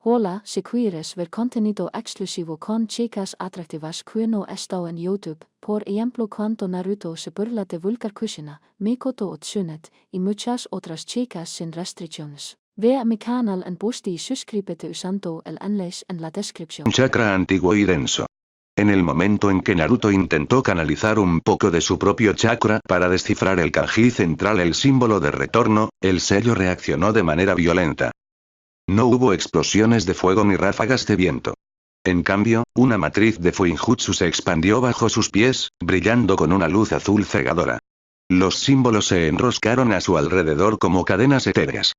Hola, si quieres ver contenido exclusivo con chicas atractivas que no están en YouTube, por ejemplo cuando Naruto se burla de vulgar Kushina, Mikoto o Tsunet, y muchas otras chicas sin restricciones. Ve a mi canal en post y suscríbete usando el enlace en la descripción. Un chakra antiguo y denso. En el momento en que Naruto intentó canalizar un poco de su propio chakra para descifrar el kanji central, el símbolo de retorno, el sello reaccionó de manera violenta. No hubo explosiones de fuego ni ráfagas de viento. En cambio, una matriz de Fuinjutsu se expandió bajo sus pies, brillando con una luz azul cegadora. Los símbolos se enroscaron a su alrededor como cadenas etéreas.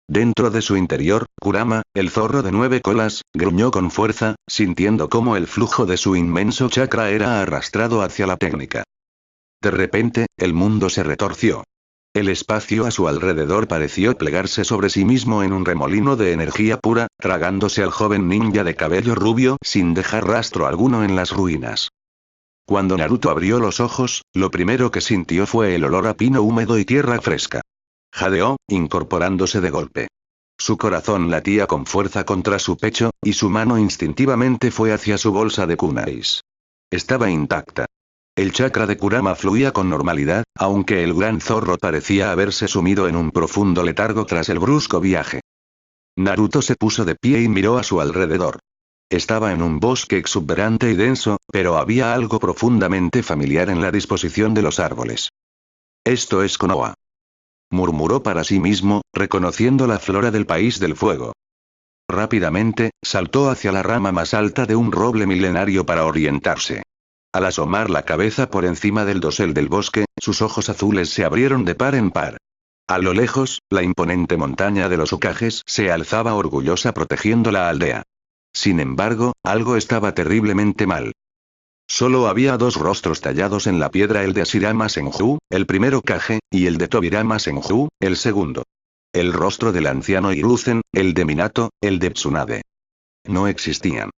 Dentro de su interior, Kurama, el zorro de 9 colas, gruñó con fuerza, sintiendo cómo el flujo de su inmenso chakra era arrastrado hacia la técnica. De repente, el mundo se retorció. El espacio a su alrededor pareció plegarse sobre sí mismo en un remolino de energía pura, tragándose al joven ninja de cabello rubio sin dejar rastro alguno en las ruinas. Cuando Naruto abrió los ojos, lo primero que sintió fue el olor a pino húmedo y tierra fresca. Jadeó, incorporándose de golpe. Su corazón latía con fuerza contra su pecho, y su mano instintivamente fue hacia su bolsa de kunais. Estaba intacta. El chakra de Kurama fluía con normalidad, aunque el gran zorro parecía haberse sumido en un profundo letargo tras el brusco viaje. Naruto se puso de pie y miró a su alrededor. Estaba en un bosque exuberante y denso, pero había algo profundamente familiar en la disposición de los árboles. Esto es Konoha, murmuró para sí mismo, reconociendo la flora del país del fuego. Rápidamente, saltó hacia la rama más alta de un roble milenario para orientarse. Al asomar la cabeza por encima del dosel del bosque, sus ojos azules se abrieron de par en par. A lo lejos, la imponente montaña de los Hokages se alzaba orgullosa protegiendo la aldea. Sin embargo, algo estaba terriblemente mal. Solo había dos rostros tallados en la piedra, el de Hashirama Senju, el primer Hokage, y el de Tobirama Senju, el segundo. El rostro del anciano Hiruzen, el de Minato, el de Tsunade. No existían.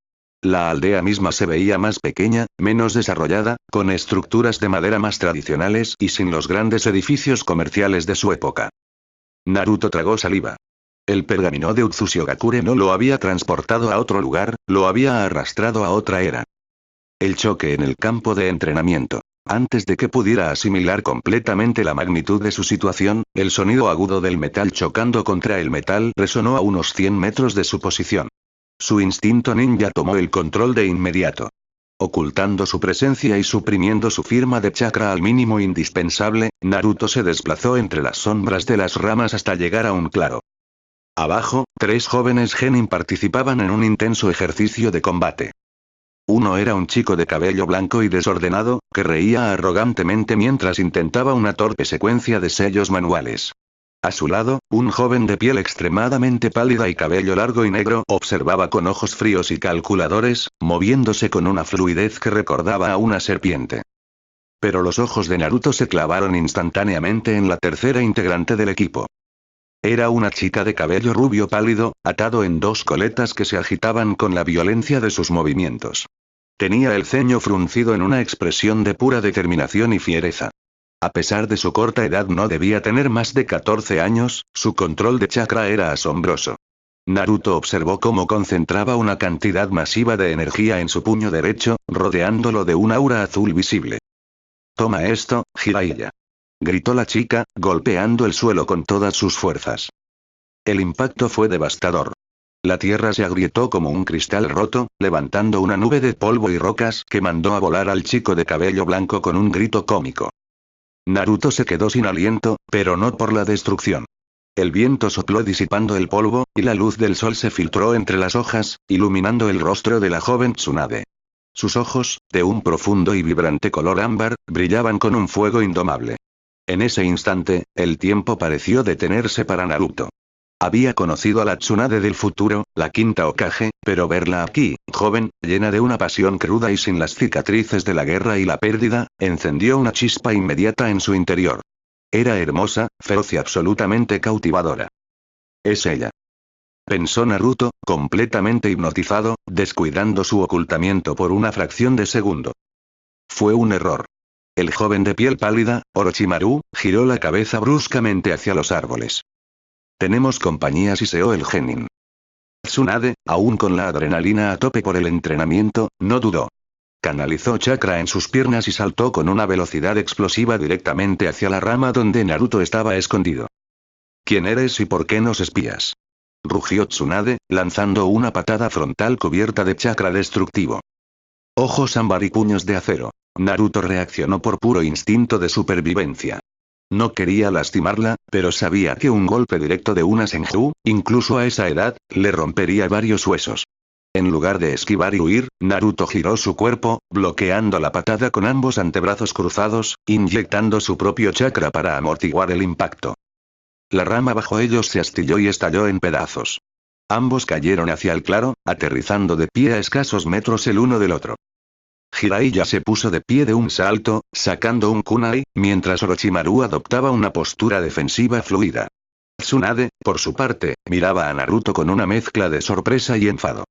La aldea misma se veía más pequeña, menos desarrollada, con estructuras de madera más tradicionales y sin los grandes edificios comerciales de su época. Naruto tragó saliva. El pergamino de Utsushigakure no lo había transportado a otro lugar, lo había arrastrado a otra era. El choque en el campo de entrenamiento. Antes de que pudiera asimilar completamente la magnitud de su situación, el sonido agudo del metal chocando contra el metal resonó a unos 100 metros de su posición. Su instinto ninja tomó el control de inmediato. Ocultando su presencia y suprimiendo su firma de chakra al mínimo indispensable, Naruto se desplazó entre las sombras de las ramas hasta llegar a un claro. Abajo, 3 jóvenes genin participaban en un intenso ejercicio de combate. Uno era un chico de cabello blanco y desordenado, que reía arrogantemente mientras intentaba una torpe secuencia de sellos manuales. A su lado, un joven de piel extremadamente pálida y cabello largo y negro observaba con ojos fríos y calculadores, moviéndose con una fluidez que recordaba a una serpiente. Pero los ojos de Naruto se clavaron instantáneamente en la tercera integrante del equipo. Era una chica de cabello rubio pálido, atado en 2 coletas que se agitaban con la violencia de sus movimientos. Tenía el ceño fruncido en una expresión de pura determinación y fiereza. A pesar de su corta edad, no debía tener más de 14 años, su control de chakra era asombroso. Naruto observó cómo concentraba una cantidad masiva de energía en su puño derecho, rodeándolo de un aura azul visible. «Toma esto, Jiraiya», gritó la chica, golpeando el suelo con todas sus fuerzas. El impacto fue devastador. La tierra se agrietó como un cristal roto, levantando una nube de polvo y rocas que mandó a volar al chico de cabello blanco con un grito cómico. Naruto se quedó sin aliento, pero no por la destrucción. El viento sopló disipando el polvo, y la luz del sol se filtró entre las hojas, iluminando el rostro de la joven Tsunade. Sus ojos, de un profundo y vibrante color ámbar, brillaban con un fuego indomable. En ese instante, el tiempo pareció detenerse para Naruto. Había conocido a la Tsunade del futuro, la quinta Hokage, pero verla aquí, joven, llena de una pasión cruda y sin las cicatrices de la guerra y la pérdida, encendió una chispa inmediata en su interior. Era hermosa, feroz y absolutamente cautivadora. Es ella. Pensó Naruto, completamente hipnotizado, descuidando su ocultamiento por una fracción de segundo. Fue un error. El joven de piel pálida, Orochimaru, giró la cabeza bruscamente hacia los árboles. «Tenemos compañía», siseó el genin. Tsunade, aún con la adrenalina a tope por el entrenamiento, no dudó. Canalizó chakra en sus piernas y saltó con una velocidad explosiva directamente hacia la rama donde Naruto estaba escondido. ¿Quién eres y por qué nos espías?, rugió Tsunade, lanzando una patada frontal cubierta de chakra destructivo. Ojos ámbar y puños de acero. Naruto reaccionó por puro instinto de supervivencia. No quería lastimarla, pero sabía que un golpe directo de una Senju, incluso a esa edad, le rompería varios huesos. En lugar de esquivar y huir, Naruto giró su cuerpo, bloqueando la patada con ambos antebrazos cruzados, inyectando su propio chakra para amortiguar el impacto. La rama bajo ellos se astilló y estalló en pedazos. Ambos cayeron hacia el claro, aterrizando de pie a escasos metros el uno del otro. Jiraiya se puso de pie de un salto, sacando un kunai, mientras Orochimaru adoptaba una postura defensiva fluida. Tsunade, por su parte, miraba a Naruto con una mezcla de sorpresa y enfado.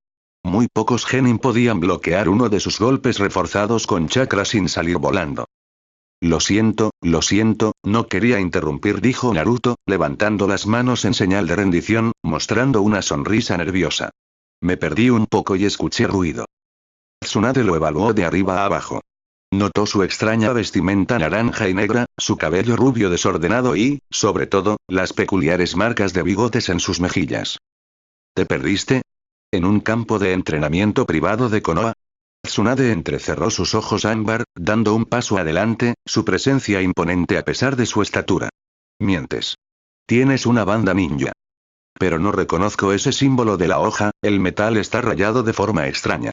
Muy pocos genin podían bloquear uno de sus golpes reforzados con chakra sin salir volando. Lo siento, no quería interrumpir, dijo Naruto, levantando las manos en señal de rendición, mostrando una sonrisa nerviosa. Me perdí un poco y escuché ruido. Tsunade lo evaluó de arriba a abajo. Notó su extraña vestimenta naranja y negra, su cabello rubio desordenado y, sobre todo, las peculiares marcas de bigotes en sus mejillas. ¿Te perdiste? ¿En un campo de entrenamiento privado de Konoha? Tsunade entrecerró sus ojos ámbar, dando un paso adelante, su presencia imponente a pesar de su estatura. Mientes. Tienes una banda ninja. Pero no reconozco ese símbolo de la hoja, el metal está rayado de forma extraña.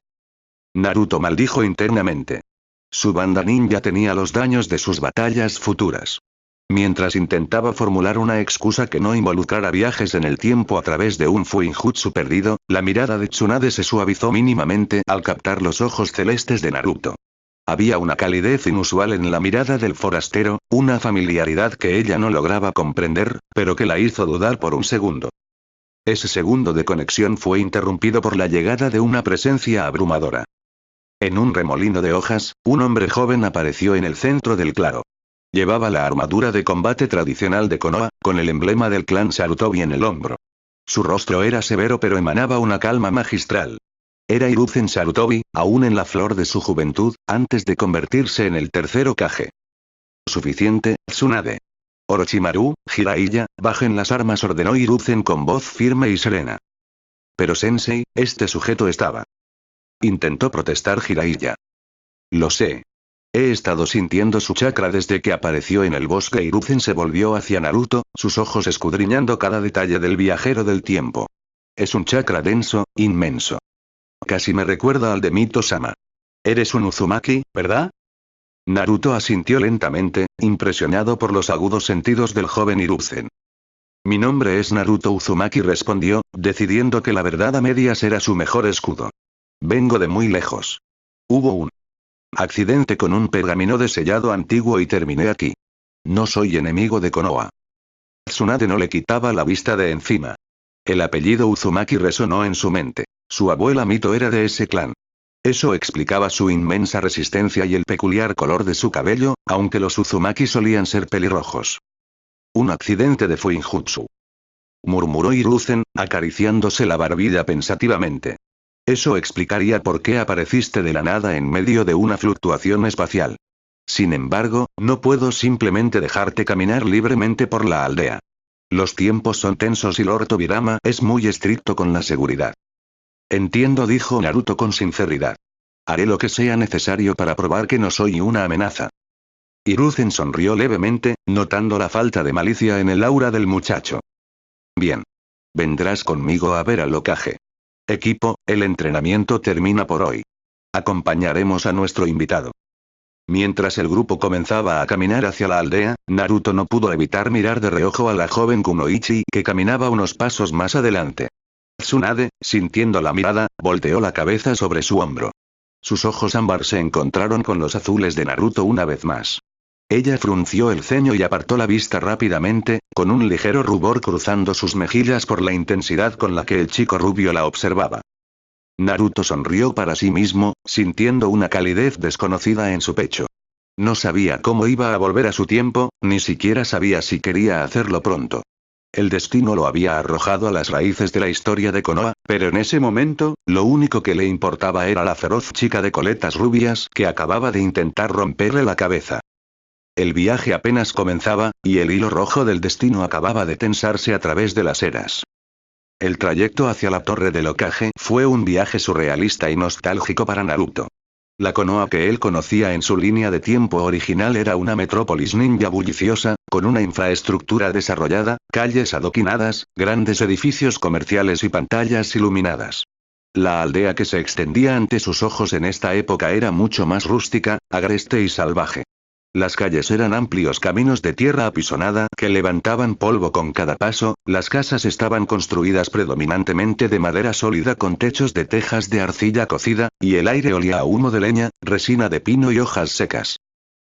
Naruto maldijo internamente. Su banda ninja tenía los daños de sus batallas futuras. Mientras intentaba formular una excusa que no involucrara viajes en el tiempo a través de un Fuinjutsu perdido, la mirada de Tsunade se suavizó mínimamente al captar los ojos celestes de Naruto. Había una calidez inusual en la mirada del forastero, una familiaridad que ella no lograba comprender, pero que la hizo dudar por un segundo. Ese segundo de conexión fue interrumpido por la llegada de una presencia abrumadora. En un remolino de hojas, un hombre joven apareció en el centro del claro. Llevaba la armadura de combate tradicional de Konoha, con el emblema del clan Sarutobi en el hombro. Su rostro era severo pero emanaba una calma magistral. Era Hiruzen Sarutobi, aún en la flor de su juventud, antes de convertirse en el tercer Hokage. Suficiente, Tsunade. Orochimaru, Jiraiya, bajen las armas, ordenó Hiruzen con voz firme y serena. Pero sensei, este sujeto estaba. Intentó protestar Jiraiya. Lo sé. He estado sintiendo su chakra desde que apareció en el bosque. Hiruzen se volvió hacia Naruto, sus ojos escudriñando cada detalle del viajero del tiempo. Es un chakra denso, inmenso. Casi me recuerda al de Mito-sama. Eres un Uzumaki, ¿verdad? Naruto asintió lentamente, impresionado por los agudos sentidos del joven Hiruzen. Mi nombre es Naruto Uzumaki, respondió, decidiendo que la verdad a medias era su mejor escudo. Vengo de muy lejos. Hubo un accidente con un pergamino de sellado antiguo y terminé aquí. No soy enemigo de Konoha. Tsunade no le quitaba la vista de encima. El apellido Uzumaki resonó en su mente. Su abuela Mito era de ese clan. Eso explicaba su inmensa resistencia y el peculiar color de su cabello, aunque los Uzumaki solían ser pelirrojos. Un accidente de Fuinjutsu. Murmuró Hiruzen, acariciándose la barbilla pensativamente. Eso explicaría por qué apareciste de la nada en medio de una fluctuación espacial. Sin embargo, no puedo simplemente dejarte caminar libremente por la aldea. Los tiempos son tensos y Lord Tobirama es muy estricto con la seguridad. Entiendo, dijo Naruto con sinceridad. Haré lo que sea necesario para probar que no soy una amenaza. Hiruzen sonrió levemente, notando la falta de malicia en el aura del muchacho. Bien. Vendrás conmigo a ver al Hokage. Equipo, el entrenamiento termina por hoy. Acompañaremos a nuestro invitado. Mientras el grupo comenzaba a caminar hacia la aldea, Naruto no pudo evitar mirar de reojo a la joven Kunoichi que caminaba unos pasos más adelante. Tsunade, sintiendo la mirada, volteó la cabeza sobre su hombro. Sus ojos ámbar se encontraron con los azules de Naruto una vez más. Ella frunció el ceño y apartó la vista rápidamente, con un ligero rubor cruzando sus mejillas por la intensidad con la que el chico rubio la observaba. Naruto sonrió para sí mismo, sintiendo una calidez desconocida en su pecho. No sabía cómo iba a volver a su tiempo, ni siquiera sabía si quería hacerlo pronto. El destino lo había arrojado a las raíces de la historia de Konoha, pero en ese momento, lo único que le importaba era la feroz chica de coletas rubias que acababa de intentar romperle la cabeza. El viaje apenas comenzaba, y el hilo rojo del destino acababa de tensarse a través de las eras. El trayecto hacia la Torre del Hokage fue un viaje surrealista y nostálgico para Naruto. La Konoha que él conocía en su línea de tiempo original era una metrópolis ninja bulliciosa, con una infraestructura desarrollada, calles adoquinadas, grandes edificios comerciales y pantallas iluminadas. La aldea que se extendía ante sus ojos en esta época era mucho más rústica, agreste y salvaje. Las calles eran amplios caminos de tierra apisonada que levantaban polvo con cada paso, las casas estaban construidas predominantemente de madera sólida con techos de tejas de arcilla cocida, y el aire olía a humo de leña, resina de pino y hojas secas.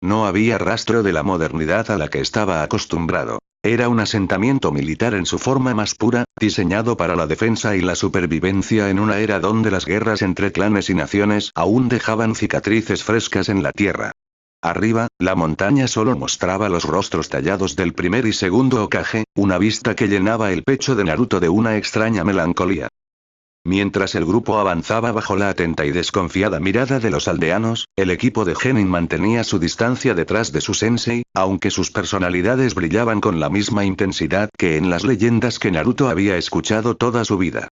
No había rastro de la modernidad a la que estaba acostumbrado. Era un asentamiento militar en su forma más pura, diseñado para la defensa y la supervivencia en una era donde las guerras entre clanes y naciones aún dejaban cicatrices frescas en la tierra. Arriba, la montaña solo mostraba los rostros tallados del primer y segundo Hokage, una vista que llenaba el pecho de Naruto de una extraña melancolía. Mientras el grupo avanzaba bajo la atenta y desconfiada mirada de los aldeanos, el equipo de Genin mantenía su distancia detrás de su sensei, aunque sus personalidades brillaban con la misma intensidad que en las leyendas que Naruto había escuchado toda su vida.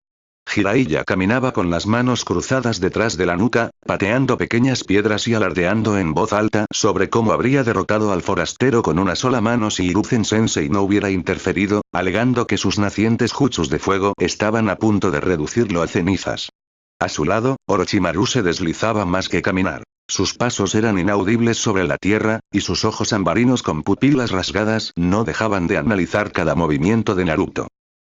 Jiraiya caminaba con las manos cruzadas detrás de la nuca, pateando pequeñas piedras y alardeando en voz alta sobre cómo habría derrotado al forastero con una sola mano si Hiruzen Sensei no hubiera interferido, alegando que sus nacientes jutsus de fuego estaban a punto de reducirlo a cenizas. A su lado, Orochimaru se deslizaba más que caminar. Sus pasos eran inaudibles sobre la tierra, y sus ojos ambarinos con pupilas rasgadas no dejaban de analizar cada movimiento de Naruto.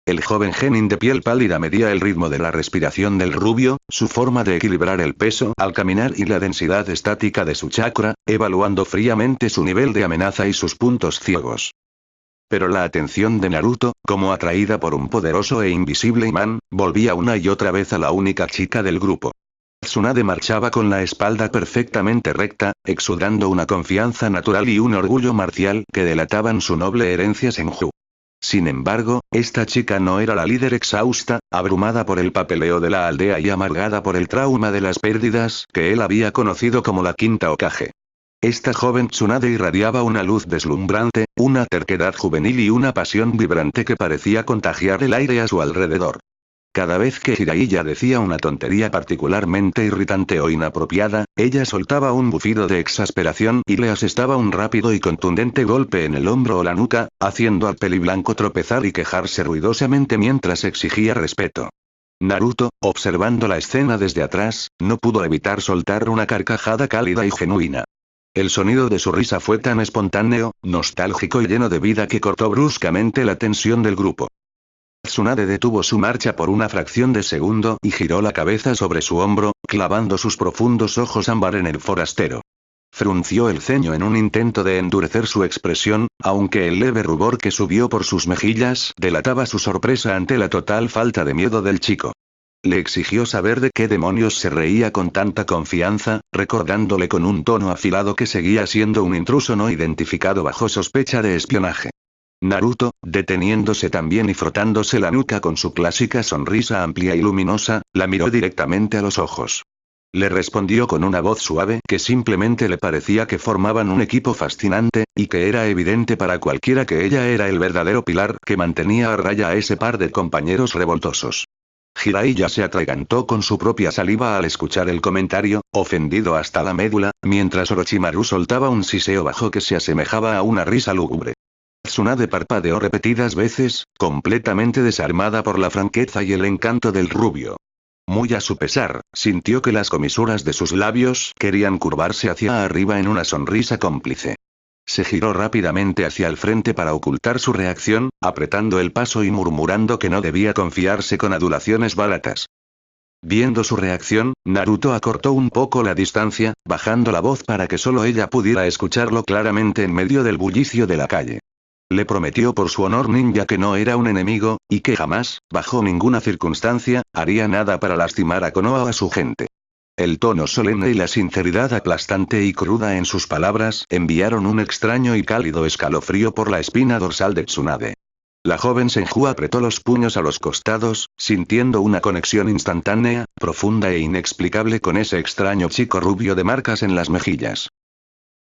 El joven genin de piel pálida medía el ritmo de la respiración del rubio, su forma de equilibrar el peso al caminar y la densidad estática de su chakra, evaluando fríamente su nivel de amenaza y sus puntos ciegos. Pero la atención de Naruto, como atraída por un poderoso e invisible imán, volvía una y otra vez a la única chica del grupo. Tsunade marchaba con la espalda perfectamente recta, exudando una confianza natural y un orgullo marcial que delataban su noble herencia Senju. Sin embargo, esta chica no era la líder exhausta, abrumada por el papeleo de la aldea y amargada por el trauma de las pérdidas que él había conocido como la quinta Hokage. Esta joven Tsunade irradiaba una luz deslumbrante, una terquedad juvenil y una pasión vibrante que parecía contagiar el aire a su alrededor. Cada vez que Jiraiya decía una tontería particularmente irritante o inapropiada, ella soltaba un bufido de exasperación y le asestaba un rápido y contundente golpe en el hombro o la nuca, haciendo al peliblanco tropezar y quejarse ruidosamente mientras exigía respeto. Naruto, observando la escena desde atrás, no pudo evitar soltar una carcajada cálida y genuina. El sonido de su risa fue tan espontáneo, nostálgico y lleno de vida que cortó bruscamente la tensión del grupo. Tsunade detuvo su marcha por una fracción de segundo y giró la cabeza sobre su hombro, clavando sus profundos ojos ámbar en el forastero. Frunció el ceño en un intento de endurecer su expresión, aunque el leve rubor que subió por sus mejillas delataba su sorpresa ante la total falta de miedo del chico. Le exigió saber de qué demonios se reía con tanta confianza, recordándole con un tono afilado que seguía siendo un intruso no identificado bajo sospecha de espionaje. Naruto, deteniéndose también y frotándose la nuca con su clásica sonrisa amplia y luminosa, la miró directamente a los ojos. Le respondió con una voz suave que simplemente le parecía que formaban un equipo fascinante, y que era evidente para cualquiera que ella era el verdadero pilar que mantenía a raya a ese par de compañeros revoltosos. Jiraiya se atragantó con su propia saliva al escuchar el comentario, ofendido hasta la médula, mientras Orochimaru soltaba un siseo bajo que se asemejaba a una risa lúgubre. Tsunade parpadeó repetidas veces, completamente desarmada por la franqueza y el encanto del rubio. Muy a su pesar, sintió que las comisuras de sus labios querían curvarse hacia arriba en una sonrisa cómplice. Se giró rápidamente hacia el frente para ocultar su reacción, apretando el paso y murmurando que no debía confiarse con adulaciones baratas. Viendo su reacción, Naruto acortó un poco la distancia, bajando la voz para que solo ella pudiera escucharlo claramente en medio del bullicio de la calle. Le prometió por su honor ninja que no era un enemigo, y que jamás, bajo ninguna circunstancia, haría nada para lastimar a Konoha o a su gente. El tono solemne y la sinceridad aplastante y cruda en sus palabras enviaron un extraño y cálido escalofrío por la espina dorsal de Tsunade. La joven Senju apretó los puños a los costados, sintiendo una conexión instantánea, profunda e inexplicable con ese extraño chico rubio de marcas en las mejillas.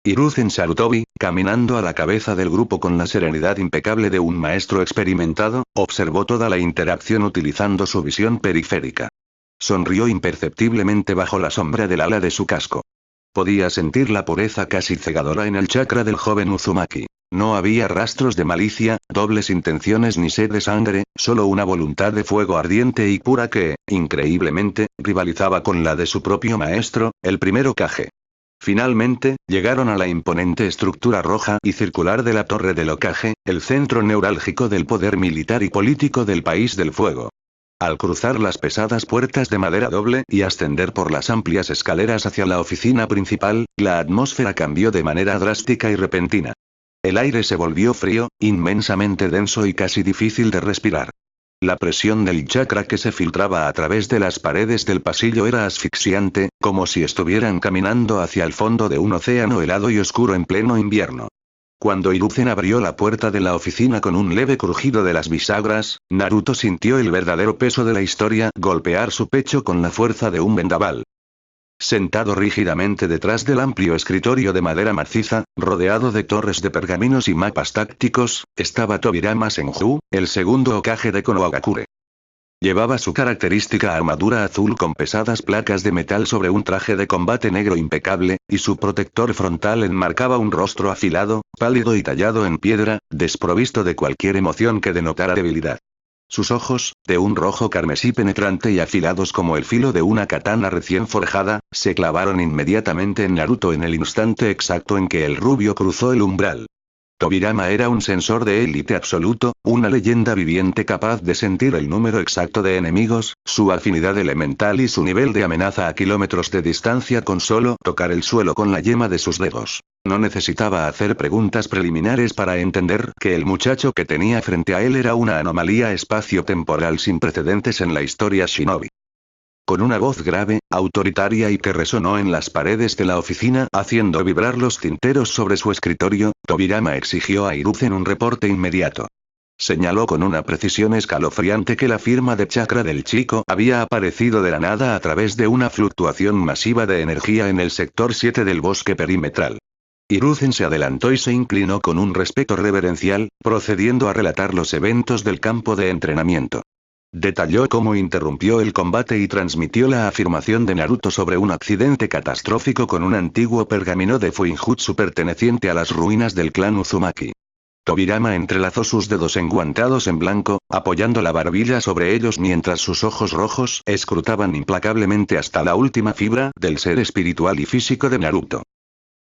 Hiruzen Sarutobi, caminando a la cabeza del grupo con la serenidad impecable de un maestro experimentado, observó toda la interacción utilizando su visión periférica. Sonrió imperceptiblemente bajo la sombra del ala de su casco. Podía sentir la pureza casi cegadora en el chakra del joven Uzumaki. No había rastros de malicia, dobles intenciones ni sed de sangre, solo una voluntad de fuego ardiente y pura que, increíblemente, rivalizaba con la de su propio maestro, el primer Hokage. Finalmente, llegaron a la imponente estructura roja y circular de la Torre del Hokage, el centro neurálgico del poder militar y político del País del Fuego. Al cruzar las pesadas puertas de madera doble y ascender por las amplias escaleras hacia la oficina principal, la atmósfera cambió de manera drástica y repentina. El aire se volvió frío, inmensamente denso y casi difícil de respirar. La presión del chakra que se filtraba a través de las paredes del pasillo era asfixiante, como si estuvieran caminando hacia el fondo de un océano helado y oscuro en pleno invierno. Cuando Hiruzen abrió la puerta de la oficina con un leve crujido de las bisagras, Naruto sintió el verdadero peso de la historia golpear su pecho con la fuerza de un vendaval. Sentado rígidamente detrás del amplio escritorio de madera maciza, rodeado de torres de pergaminos y mapas tácticos, estaba Tobirama Senju, el segundo Hokage de Konohagakure. Llevaba su característica armadura azul con pesadas placas de metal sobre un traje de combate negro impecable, y su protector frontal enmarcaba un rostro afilado, pálido y tallado en piedra, desprovisto de cualquier emoción que denotara debilidad. Sus ojos, de un rojo carmesí penetrante y afilados como el filo de una katana recién forjada, se clavaron inmediatamente en Naruto en el instante exacto en que el rubio cruzó el umbral. Tobirama era un sensor de élite absoluto, una leyenda viviente capaz de sentir el número exacto de enemigos, su afinidad elemental y su nivel de amenaza a kilómetros de distancia con solo tocar el suelo con la yema de sus dedos. No necesitaba hacer preguntas preliminares para entender que el muchacho que tenía frente a él era una anomalía espacio-temporal sin precedentes en la historia shinobi. Con una voz grave, autoritaria y que resonó en las paredes de la oficina haciendo vibrar los tinteros sobre su escritorio, Tobirama exigió a Hiruzen un reporte inmediato. Señaló con una precisión escalofriante que la firma de chakra del chico había aparecido de la nada a través de una fluctuación masiva de energía en el sector 7 del bosque perimetral. Hiruzen se adelantó y se inclinó con un respeto reverencial, procediendo a relatar los eventos del campo de entrenamiento. Detalló cómo interrumpió el combate y transmitió la afirmación de Naruto sobre un accidente catastrófico con un antiguo pergamino de Fuinjutsu perteneciente a las ruinas del clan Uzumaki. Tobirama entrelazó sus dedos enguantados en blanco, apoyando la barbilla sobre ellos mientras sus ojos rojos escrutaban implacablemente hasta la última fibra del ser espiritual y físico de Naruto.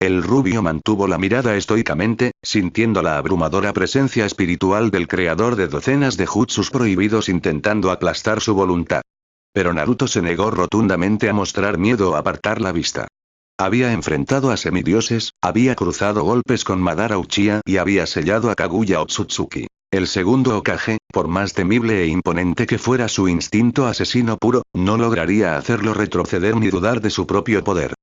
El rubio mantuvo la mirada estoicamente, sintiendo la abrumadora presencia espiritual del creador de docenas de jutsus prohibidos intentando aplastar su voluntad. Pero Naruto se negó rotundamente a mostrar miedo o apartar la vista. Había enfrentado a semidioses, había cruzado golpes con Madara Uchiha y había sellado a Kaguya Otsutsuki. El segundo Hokage, por más temible e imponente que fuera su instinto asesino puro, no lograría hacerlo retroceder ni dudar de su propio poder.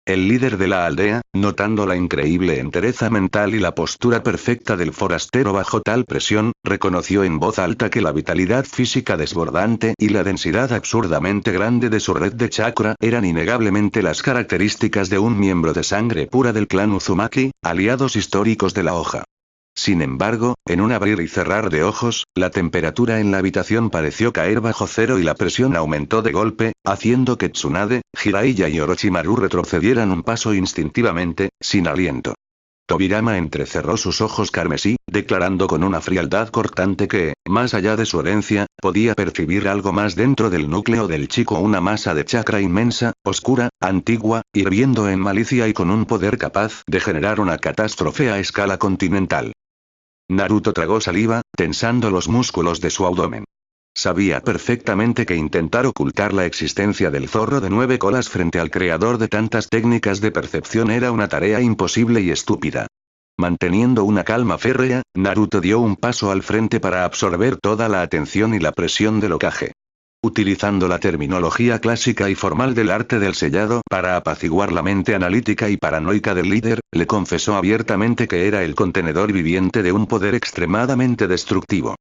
El líder de la aldea, notando la increíble entereza mental y la postura perfecta del forastero bajo tal presión, reconoció en voz alta que la vitalidad física desbordante y la densidad absurdamente grande de su red de chakra eran innegablemente las características de un miembro de sangre pura del clan Uzumaki, aliados históricos de la hoja. Sin embargo, en un abrir y cerrar de ojos, la temperatura en la habitación pareció caer bajo cero y la presión aumentó de golpe, haciendo que Tsunade, Jiraiya y Orochimaru retrocedieran un paso instintivamente, sin aliento. Tobirama entrecerró sus ojos carmesí, declarando con una frialdad cortante que, más allá de su herencia, podía percibir algo más dentro del núcleo del chico, una masa de chakra inmensa, oscura, antigua, hirviendo en malicia y con un poder capaz de generar una catástrofe a escala continental. Naruto tragó saliva, tensando los músculos de su abdomen. Sabía perfectamente que intentar ocultar la existencia del zorro de 9 colas frente al creador de tantas técnicas de percepción era una tarea imposible y estúpida. Manteniendo una calma férrea, Naruto dio un paso al frente para absorber toda la atención y la presión del Hokage. Utilizando la terminología clásica y formal del arte del sellado para apaciguar la mente analítica y paranoica del líder, le confesó abiertamente que era el contenedor viviente de un poder extremadamente destructivo.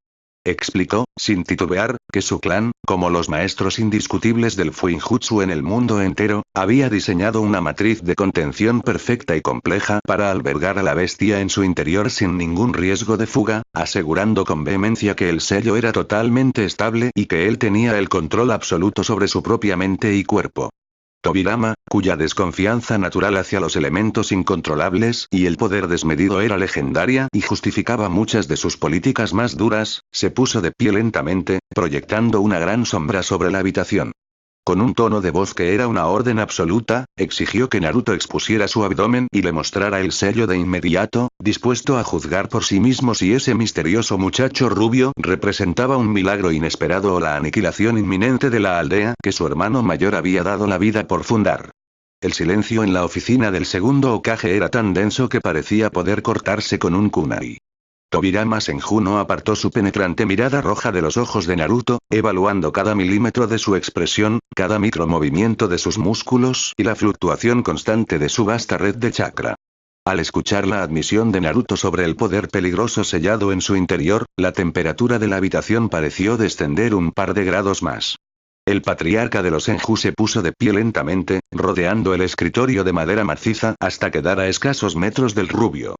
Explicó, sin titubear, que su clan, como los maestros indiscutibles del Fuinjutsu en el mundo entero, había diseñado una matriz de contención perfecta y compleja para albergar a la bestia en su interior sin ningún riesgo de fuga, asegurando con vehemencia que el sello era totalmente estable y que él tenía el control absoluto sobre su propia mente y cuerpo. Tobirama, cuya desconfianza natural hacia los elementos incontrolables y el poder desmedido era legendaria y justificaba muchas de sus políticas más duras, se puso de pie lentamente, proyectando una gran sombra sobre la habitación. Con un tono de voz que era una orden absoluta, exigió que Naruto expusiera su abdomen y le mostrara el sello de inmediato, dispuesto a juzgar por sí mismo si ese misterioso muchacho rubio representaba un milagro inesperado o la aniquilación inminente de la aldea que su hermano mayor había dado la vida por fundar. El silencio en la oficina del segundo Hokage era tan denso que parecía poder cortarse con un kunai. Tobirama Senju no apartó su penetrante mirada roja de los ojos de Naruto, evaluando cada milímetro de su expresión, cada micromovimiento de sus músculos y la fluctuación constante de su vasta red de chakra. Al escuchar la admisión de Naruto sobre el poder peligroso sellado en su interior, la temperatura de la habitación pareció descender un par de grados más. El patriarca de los Senju se puso de pie lentamente, rodeando el escritorio de madera maciza hasta quedar a escasos metros del rubio.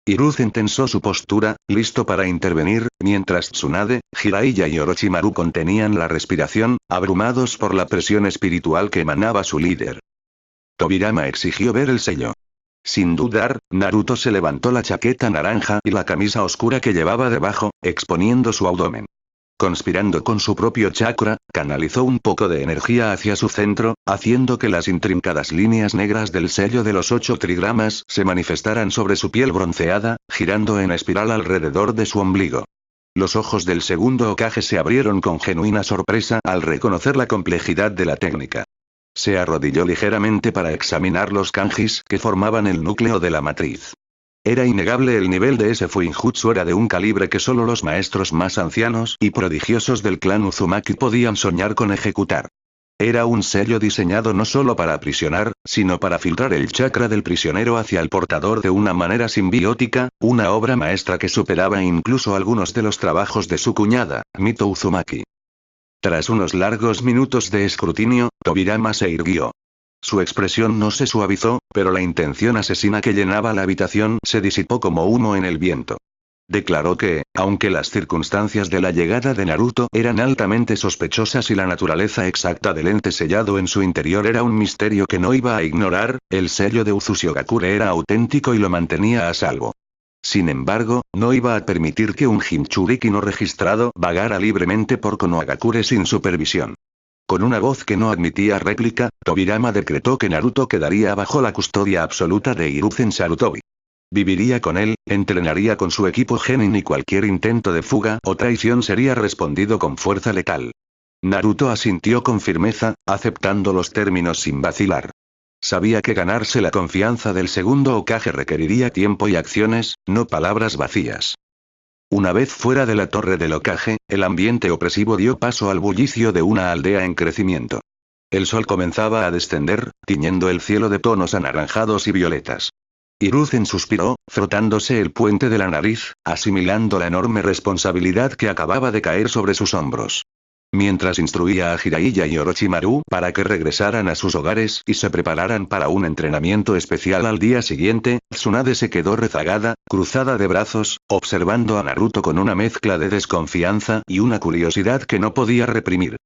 Hiruzen tensó su postura, listo para intervenir, mientras Tsunade, Jiraiya y Orochimaru contenían la respiración, abrumados por la presión espiritual que emanaba su líder. Tobirama exigió ver el sello. Sin dudar, Naruto se levantó la chaqueta naranja y la camisa oscura que llevaba debajo, exponiendo su abdomen. Conspirando con su propio chakra, canalizó un poco de energía hacia su centro, haciendo que las intrincadas líneas negras del sello de los 8 trigramas se manifestaran sobre su piel bronceada, girando en espiral alrededor de su ombligo. Los ojos del segundo Hokage se abrieron con genuina sorpresa al reconocer la complejidad de la técnica. Se arrodilló ligeramente para examinar los kanjis que formaban el núcleo de la matriz. Era innegable el nivel de ese Fuinjutsu era de un calibre que solo los maestros más ancianos y prodigiosos del clan Uzumaki podían soñar con ejecutar. Era un sello diseñado no solo para aprisionar, sino para filtrar el chakra del prisionero hacia el portador de una manera simbiótica, una obra maestra que superaba incluso algunos de los trabajos de su cuñada, Mito Uzumaki. Tras unos largos minutos de escrutinio, Tobirama se irguió. Su expresión no se suavizó, pero la intención asesina que llenaba la habitación se disipó como humo en el viento. Declaró que, aunque las circunstancias de la llegada de Naruto eran altamente sospechosas y la naturaleza exacta del ente sellado en su interior era un misterio que no iba a ignorar, el sello de Uzushigakure era auténtico y lo mantenía a salvo. Sin embargo, no iba a permitir que un Jinchuriki no registrado vagara libremente por Konohagakure sin supervisión. Con una voz que no admitía réplica, Tobirama decretó que Naruto quedaría bajo la custodia absoluta de Hiruzen Sarutobi. Viviría con él, entrenaría con su equipo Genin y cualquier intento de fuga o traición sería respondido con fuerza letal. Naruto asintió con firmeza, aceptando los términos sin vacilar. Sabía que ganarse la confianza del segundo Hokage requeriría tiempo y acciones, no palabras vacías. Una vez fuera de la torre del Hokage, el ambiente opresivo dio paso al bullicio de una aldea en crecimiento. El sol comenzaba a descender, tiñendo el cielo de tonos anaranjados y violetas. Hiruzen suspiró, frotándose el puente de la nariz, asimilando la enorme responsabilidad que acababa de caer sobre sus hombros. Mientras instruía a Jiraiya y Orochimaru para que regresaran a sus hogares y se prepararan para un entrenamiento especial al día siguiente, Tsunade se quedó rezagada, cruzada de brazos, observando a Naruto con una mezcla de desconfianza y una curiosidad que no podía reprimir.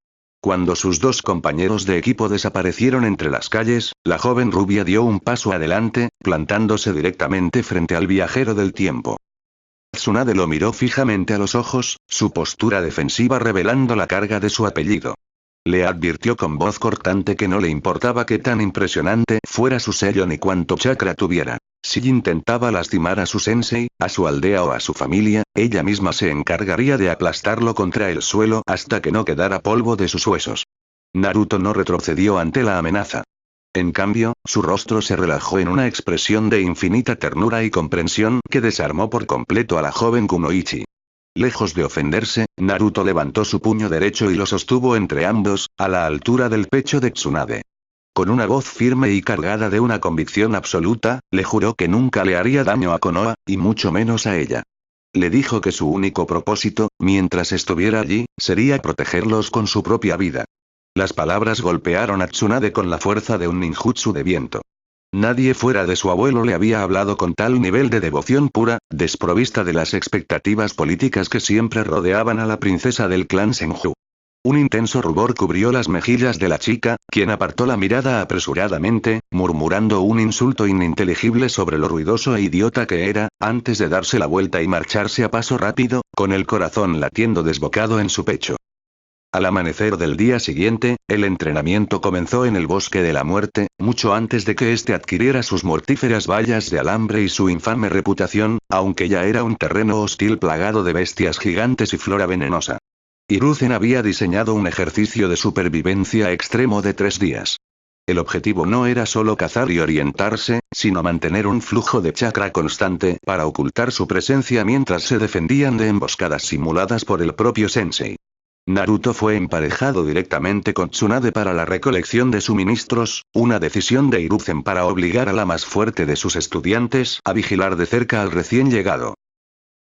Cuando sus dos compañeros de equipo desaparecieron entre las calles, la joven rubia dio un paso adelante, plantándose directamente frente al viajero del tiempo. Tsunade lo miró fijamente a los ojos, su postura defensiva revelando la carga de su apellido. Le advirtió con voz cortante que no le importaba qué tan impresionante fuera su sello ni cuánto chakra tuviera. Si intentaba lastimar a su sensei, a su aldea o a su familia, ella misma se encargaría de aplastarlo contra el suelo hasta que no quedara polvo de sus huesos. Naruto no retrocedió ante la amenaza. En cambio, su rostro se relajó en una expresión de infinita ternura y comprensión que desarmó por completo a la joven Kunoichi. Lejos de ofenderse, Naruto levantó su puño derecho y lo sostuvo entre ambos, a la altura del pecho de Tsunade. Con una voz firme y cargada de una convicción absoluta, le juró que nunca le haría daño a Konoha, y mucho menos a ella. Le dijo que su único propósito, mientras estuviera allí, sería protegerlos con su propia vida. Las palabras golpearon a Tsunade con la fuerza de un ninjutsu de viento. Nadie fuera de su abuelo le había hablado con tal nivel de devoción pura, desprovista de las expectativas políticas que siempre rodeaban a la princesa del clan Senju. Un intenso rubor cubrió las mejillas de la chica, quien apartó la mirada apresuradamente, murmurando un insulto ininteligible sobre lo ruidoso e idiota que era, antes de darse la vuelta y marcharse a paso rápido, con el corazón latiendo desbocado en su pecho. Al amanecer del día siguiente, el entrenamiento comenzó en el Bosque de la Muerte, mucho antes de que éste adquiriera sus mortíferas vallas de alambre y su infame reputación, aunque ya era un terreno hostil plagado de bestias gigantes y flora venenosa. Hiruzen había diseñado un ejercicio de supervivencia extremo de 3 días. El objetivo no era solo cazar y orientarse, sino mantener un flujo de chakra constante para ocultar su presencia mientras se defendían de emboscadas simuladas por el propio sensei. Naruto fue emparejado directamente con Tsunade para la recolección de suministros, una decisión de Hiruzen para obligar a la más fuerte de sus estudiantes a vigilar de cerca al recién llegado.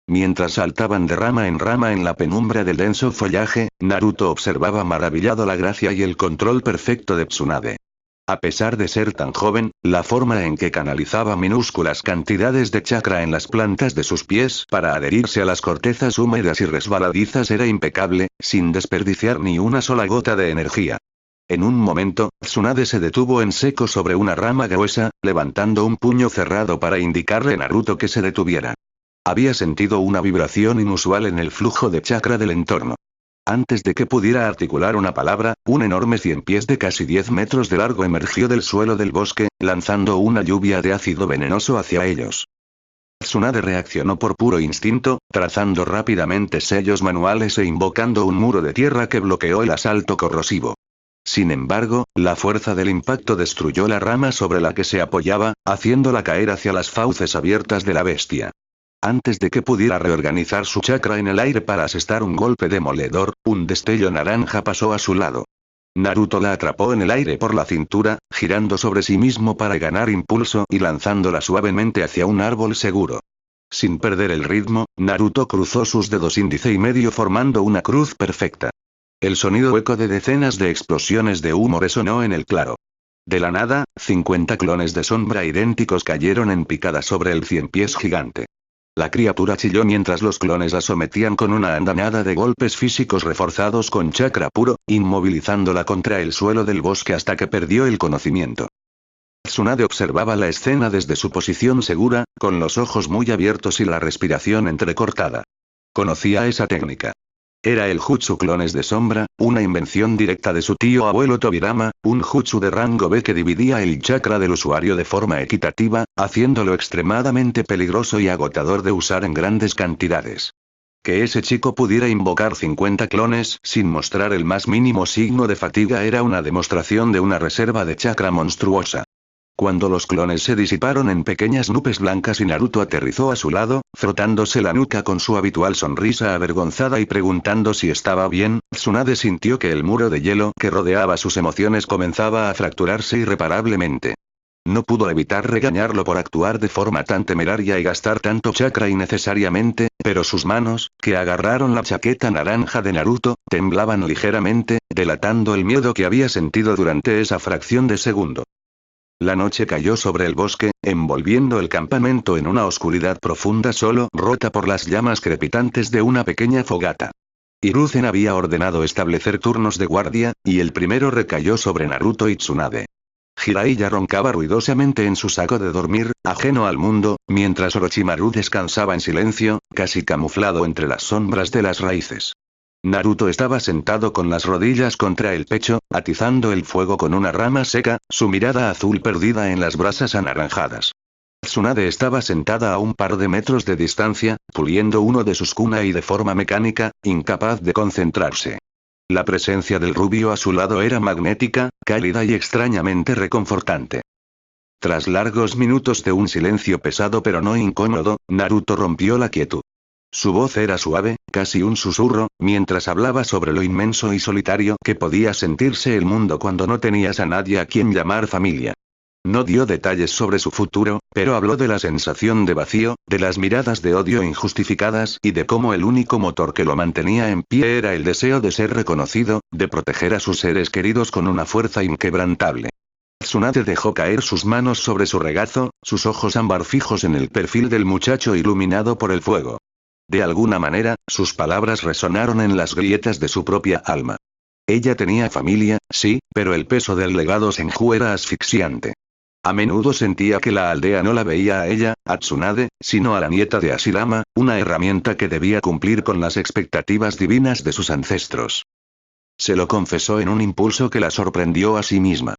Mientras saltaban de rama en la penumbra del denso follaje, Naruto observaba maravillado la gracia y el control perfecto de Tsunade. A pesar de ser tan joven, la forma en que canalizaba minúsculas cantidades de chakra en las plantas de sus pies para adherirse a las cortezas húmedas y resbaladizas era impecable, sin desperdiciar ni una sola gota de energía. En un momento, Tsunade se detuvo en seco sobre una rama gruesa, levantando un puño cerrado para indicarle a Naruto que se detuviera. Había sentido una vibración inusual en el flujo de chakra del entorno. Antes de que pudiera articular una palabra, un enorme 100 pies de casi 10 metros de largo emergió del suelo del bosque, lanzando una lluvia de ácido venenoso hacia ellos. Tsunade reaccionó por puro instinto, trazando rápidamente sellos manuales e invocando un muro de tierra que bloqueó el asalto corrosivo. Sin embargo, la fuerza del impacto destruyó la rama sobre la que se apoyaba, haciéndola caer hacia las fauces abiertas de la bestia. Antes de que pudiera reorganizar su chakra en el aire para asestar un golpe demoledor, un destello naranja pasó a su lado. Naruto la atrapó en el aire por la cintura, girando sobre sí mismo para ganar impulso y lanzándola suavemente hacia un árbol seguro. Sin perder el ritmo, Naruto cruzó sus dedos índice y medio formando una cruz perfecta. El sonido hueco de decenas de explosiones de humo resonó en el claro. De la nada, 50 clones de sombra idénticos cayeron en picada sobre el 100 pies gigante. La criatura chilló mientras los clones la sometían con una andanada de golpes físicos reforzados con chakra puro, inmovilizándola contra el suelo del bosque hasta que perdió el conocimiento. Tsunade observaba la escena desde su posición segura, con los ojos muy abiertos y la respiración entrecortada. Conocía esa técnica. Era el Jutsu Clones de Sombra, una invención directa de su tío abuelo Tobirama, un jutsu de rango B que dividía el chakra del usuario de forma equitativa, haciéndolo extremadamente peligroso y agotador de usar en grandes cantidades. Que ese chico pudiera invocar 50 clones sin mostrar el más mínimo signo de fatiga era una demostración de una reserva de chakra monstruosa. Cuando los clones se disiparon en pequeñas nubes blancas y Naruto aterrizó a su lado, frotándose la nuca con su habitual sonrisa avergonzada y preguntando si estaba bien, Tsunade sintió que el muro de hielo que rodeaba sus emociones comenzaba a fracturarse irreparablemente. No pudo evitar regañarlo por actuar de forma tan temeraria y gastar tanto chakra innecesariamente, pero sus manos, que agarraron la chaqueta naranja de Naruto, temblaban ligeramente, delatando el miedo que había sentido durante esa fracción de segundo. La noche cayó sobre el bosque, envolviendo el campamento en una oscuridad profunda solo rota por las llamas crepitantes de una pequeña fogata. Hiruzen había ordenado establecer turnos de guardia, y el primero recayó sobre Naruto y Tsunade. Jiraiya roncaba ruidosamente en su saco de dormir, ajeno al mundo, mientras Orochimaru descansaba en silencio, casi camuflado entre las sombras de las raíces. Naruto estaba sentado con las rodillas contra el pecho, atizando el fuego con una rama seca, su mirada azul perdida en las brasas anaranjadas. Tsunade estaba sentada a un par de metros de distancia, puliendo uno de sus kunai de forma mecánica, incapaz de concentrarse. La presencia del rubio a su lado era magnética, cálida y extrañamente reconfortante. Tras largos minutos de un silencio pesado pero no incómodo, Naruto rompió la quietud. Su voz era suave, casi un susurro, mientras hablaba sobre lo inmenso y solitario que podía sentirse el mundo cuando no tenías a nadie a quien llamar familia. No dio detalles sobre su futuro, pero habló de la sensación de vacío, de las miradas de odio injustificadas y de cómo el único motor que lo mantenía en pie era el deseo de ser reconocido, de proteger a sus seres queridos con una fuerza inquebrantable. Tsunade dejó caer sus manos sobre su regazo, sus ojos ámbar fijos en el perfil del muchacho iluminado por el fuego. De alguna manera, sus palabras resonaron en las grietas de su propia alma. Ella tenía familia, sí, pero el peso del legado Senju era asfixiante. A menudo sentía que la aldea no la veía a ella, a Tsunade, sino a la nieta de Ashirama, una herramienta que debía cumplir con las expectativas divinas de sus ancestros. Se lo confesó en un impulso que la sorprendió a sí misma.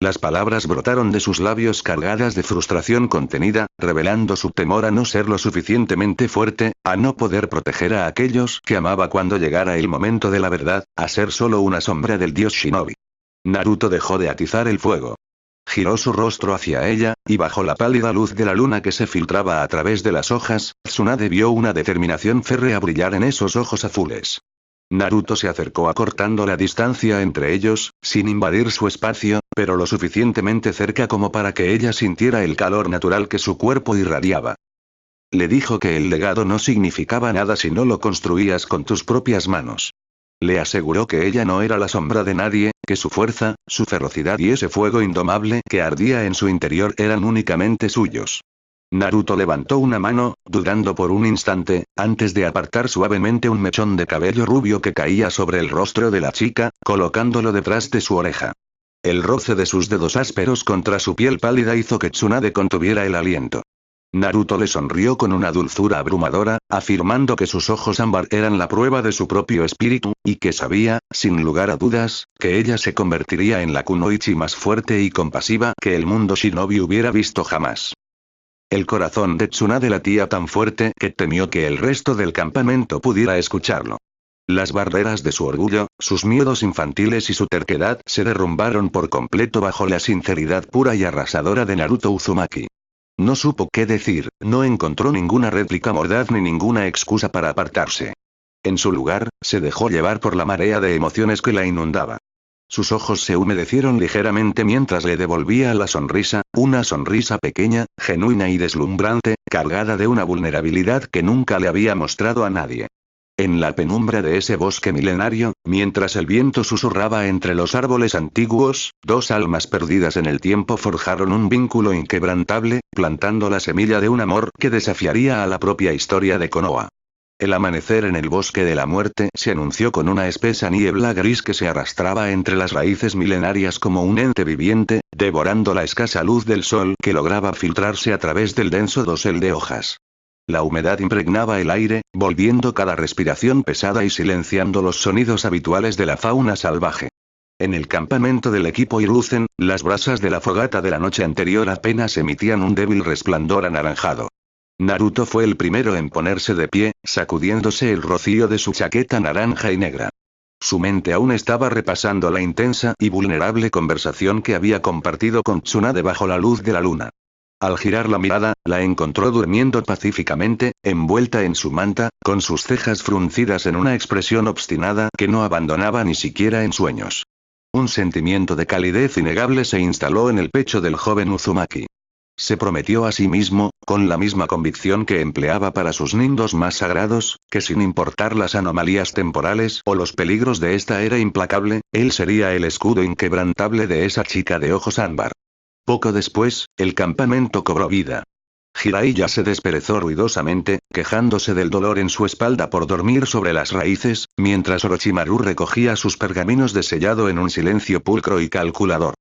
Las palabras brotaron de sus labios cargadas de frustración contenida, revelando su temor a no ser lo suficientemente fuerte, a no poder proteger a aquellos que amaba cuando llegara el momento de la verdad, a ser solo una sombra del dios Shinobi. Naruto dejó de atizar el fuego. Giró su rostro hacia ella, y bajo la pálida luz de la luna que se filtraba a través de las hojas, Tsunade vio una determinación férrea brillar en esos ojos azules. Naruto se acercó acortando la distancia entre ellos, sin invadir su espacio, pero lo suficientemente cerca como para que ella sintiera el calor natural que su cuerpo irradiaba. Le dijo que el legado no significaba nada si no lo construías con tus propias manos. Le aseguró que ella no era la sombra de nadie, que su fuerza, su ferocidad y ese fuego indomable que ardía en su interior eran únicamente suyos. Naruto levantó una mano, dudando por un instante, antes de apartar suavemente un mechón de cabello rubio que caía sobre el rostro de la chica, colocándolo detrás de su oreja. El roce de sus dedos ásperos contra su piel pálida hizo que Tsunade contuviera el aliento. Naruto le sonrió con una dulzura abrumadora, afirmando que sus ojos ámbar eran la prueba de su propio espíritu, y que sabía, sin lugar a dudas, que ella se convertiría en la kunoichi más fuerte y compasiva que el mundo shinobi hubiera visto jamás. El corazón de Tsunade latía tan fuerte que temió que el resto del campamento pudiera escucharlo. Las barreras de su orgullo, sus miedos infantiles y su terquedad se derrumbaron por completo bajo la sinceridad pura y arrasadora de Naruto Uzumaki. No supo qué decir, no encontró ninguna réplica mordaz ni ninguna excusa para apartarse. En su lugar, se dejó llevar por la marea de emociones que la inundaba. Sus ojos se humedecieron ligeramente mientras le devolvía la sonrisa, una sonrisa pequeña, genuina y deslumbrante, cargada de una vulnerabilidad que nunca le había mostrado a nadie. En la penumbra de ese bosque milenario, mientras el viento susurraba entre los árboles antiguos, dos almas perdidas en el tiempo forjaron un vínculo inquebrantable, plantando la semilla de un amor que desafiaría a la propia historia de Konoha. El amanecer en el bosque de la muerte se anunció con una espesa niebla gris que se arrastraba entre las raíces milenarias como un ente viviente, devorando la escasa luz del sol que lograba filtrarse a través del denso dosel de hojas. La humedad impregnaba el aire, volviendo cada respiración pesada y silenciando los sonidos habituales de la fauna salvaje. En el campamento del equipo Hiruzen, las brasas de la fogata de la noche anterior apenas emitían un débil resplandor anaranjado. Naruto fue el primero en ponerse de pie, sacudiéndose el rocío de su chaqueta naranja y negra. Su mente aún estaba repasando la intensa y vulnerable conversación que había compartido con Tsunade bajo la luz de la luna. Al girar la mirada, la encontró durmiendo pacíficamente, envuelta en su manta, con sus cejas fruncidas en una expresión obstinada que no abandonaba ni siquiera en sueños. Un sentimiento de calidez innegable se instaló en el pecho del joven Uzumaki. Se prometió a sí mismo, con la misma convicción que empleaba para sus nindos más sagrados, que sin importar las anomalías temporales o los peligros de esta era implacable, él sería el escudo inquebrantable de esa chica de ojos ámbar. Poco después, el campamento cobró vida. Jiraiya se desperezó ruidosamente, quejándose del dolor en su espalda por dormir sobre las raíces, mientras Orochimaru recogía sus pergaminos de sellado en un silencio pulcro y calculador.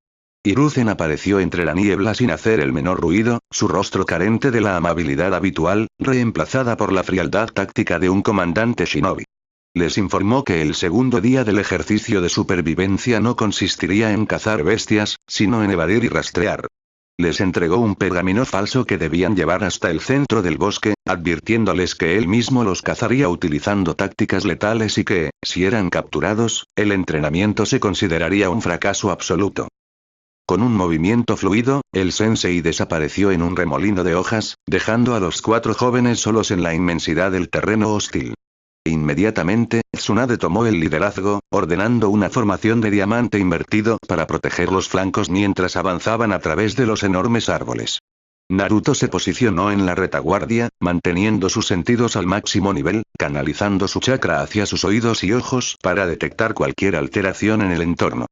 Hiruzen apareció entre la niebla sin hacer el menor ruido, su rostro carente de la amabilidad habitual, reemplazada por la frialdad táctica de un comandante shinobi. Les informó que el segundo día del ejercicio de supervivencia no consistiría en cazar bestias, sino en evadir y rastrear. Les entregó un pergamino falso que debían llevar hasta el centro del bosque, advirtiéndoles que él mismo los cazaría utilizando tácticas letales y que, si eran capturados, el entrenamiento se consideraría un fracaso absoluto. Con un movimiento fluido, el sensei desapareció en un remolino de hojas, dejando a los 4 jóvenes solos en la inmensidad del terreno hostil. Inmediatamente, Tsunade tomó el liderazgo, ordenando una formación de diamante invertido para proteger los flancos mientras avanzaban a través de los enormes árboles. Naruto se posicionó en la retaguardia, manteniendo sus sentidos al máximo nivel, canalizando su chakra hacia sus oídos y ojos para detectar cualquier alteración en el entorno.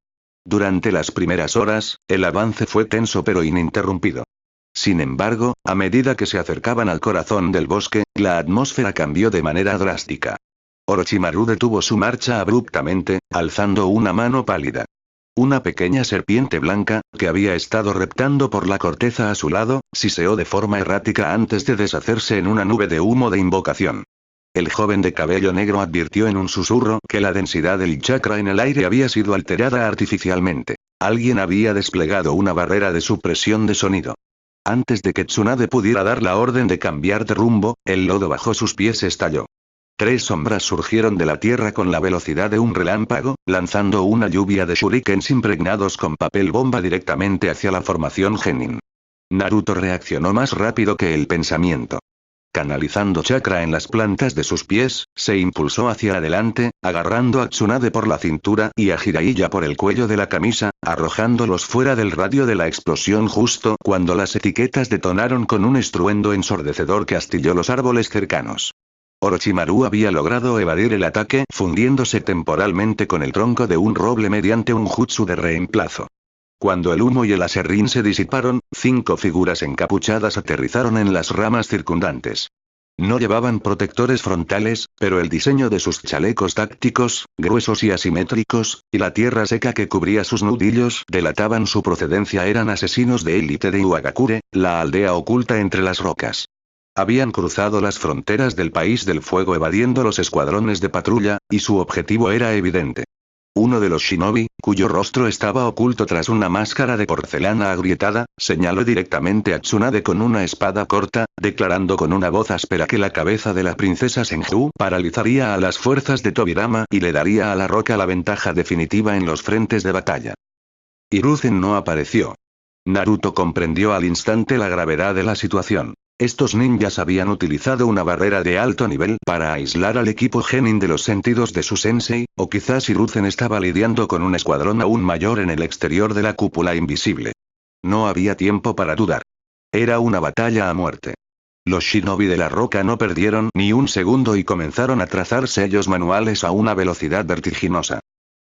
Durante las primeras horas, el avance fue tenso pero ininterrumpido. Sin embargo, a medida que se acercaban al corazón del bosque, la atmósfera cambió de manera drástica. Orochimaru detuvo su marcha abruptamente, alzando una mano pálida. Una pequeña serpiente blanca, que había estado reptando por la corteza a su lado, siseó de forma errática antes de deshacerse en una nube de humo de invocación. El joven de cabello negro advirtió en un susurro que la densidad del chakra en el aire había sido alterada artificialmente. Alguien había desplegado una barrera de supresión de sonido. Antes de que Tsunade pudiera dar la orden de cambiar de rumbo, el lodo bajo sus pies estalló. 3 sombras surgieron de la tierra con la velocidad de un relámpago, lanzando una lluvia de shurikens impregnados con papel bomba directamente hacia la formación Genin. Naruto reaccionó más rápido que el pensamiento. Canalizando chakra en las plantas de sus pies, se impulsó hacia adelante, agarrando a Tsunade por la cintura y a Jiraiya por el cuello de la camisa, arrojándolos fuera del radio de la explosión justo cuando las etiquetas detonaron con un estruendo ensordecedor que astilló los árboles cercanos. Orochimaru había logrado evadir el ataque fundiéndose temporalmente con el tronco de un roble mediante un jutsu de reemplazo. Cuando el humo y el aserrín se disiparon, 5 figuras encapuchadas aterrizaron en las ramas circundantes. No llevaban protectores frontales, pero el diseño de sus chalecos tácticos, gruesos y asimétricos, y la tierra seca que cubría sus nudillos delataban su procedencia. Eran asesinos de élite de Iwagakure, la aldea oculta entre las rocas. Habían cruzado las fronteras del país del fuego evadiendo los escuadrones de patrulla, y su objetivo era evidente. Uno de los shinobi, cuyo rostro estaba oculto tras una máscara de porcelana agrietada, señaló directamente a Tsunade con una espada corta, declarando con una voz áspera que la cabeza de la princesa Senju paralizaría a las fuerzas de Tobirama y le daría a la roca la ventaja definitiva en los frentes de batalla. Hiruzen no apareció. Naruto comprendió al instante la gravedad de la situación. Estos ninjas habían utilizado una barrera de alto nivel para aislar al equipo Genin de los sentidos de su sensei, o quizás Hiruzen estaba lidiando con un escuadrón aún mayor en el exterior de la cúpula invisible. No había tiempo para dudar. Era una batalla a muerte. Los shinobi de la roca no perdieron ni un segundo y comenzaron a trazar sellos manuales a una velocidad vertiginosa.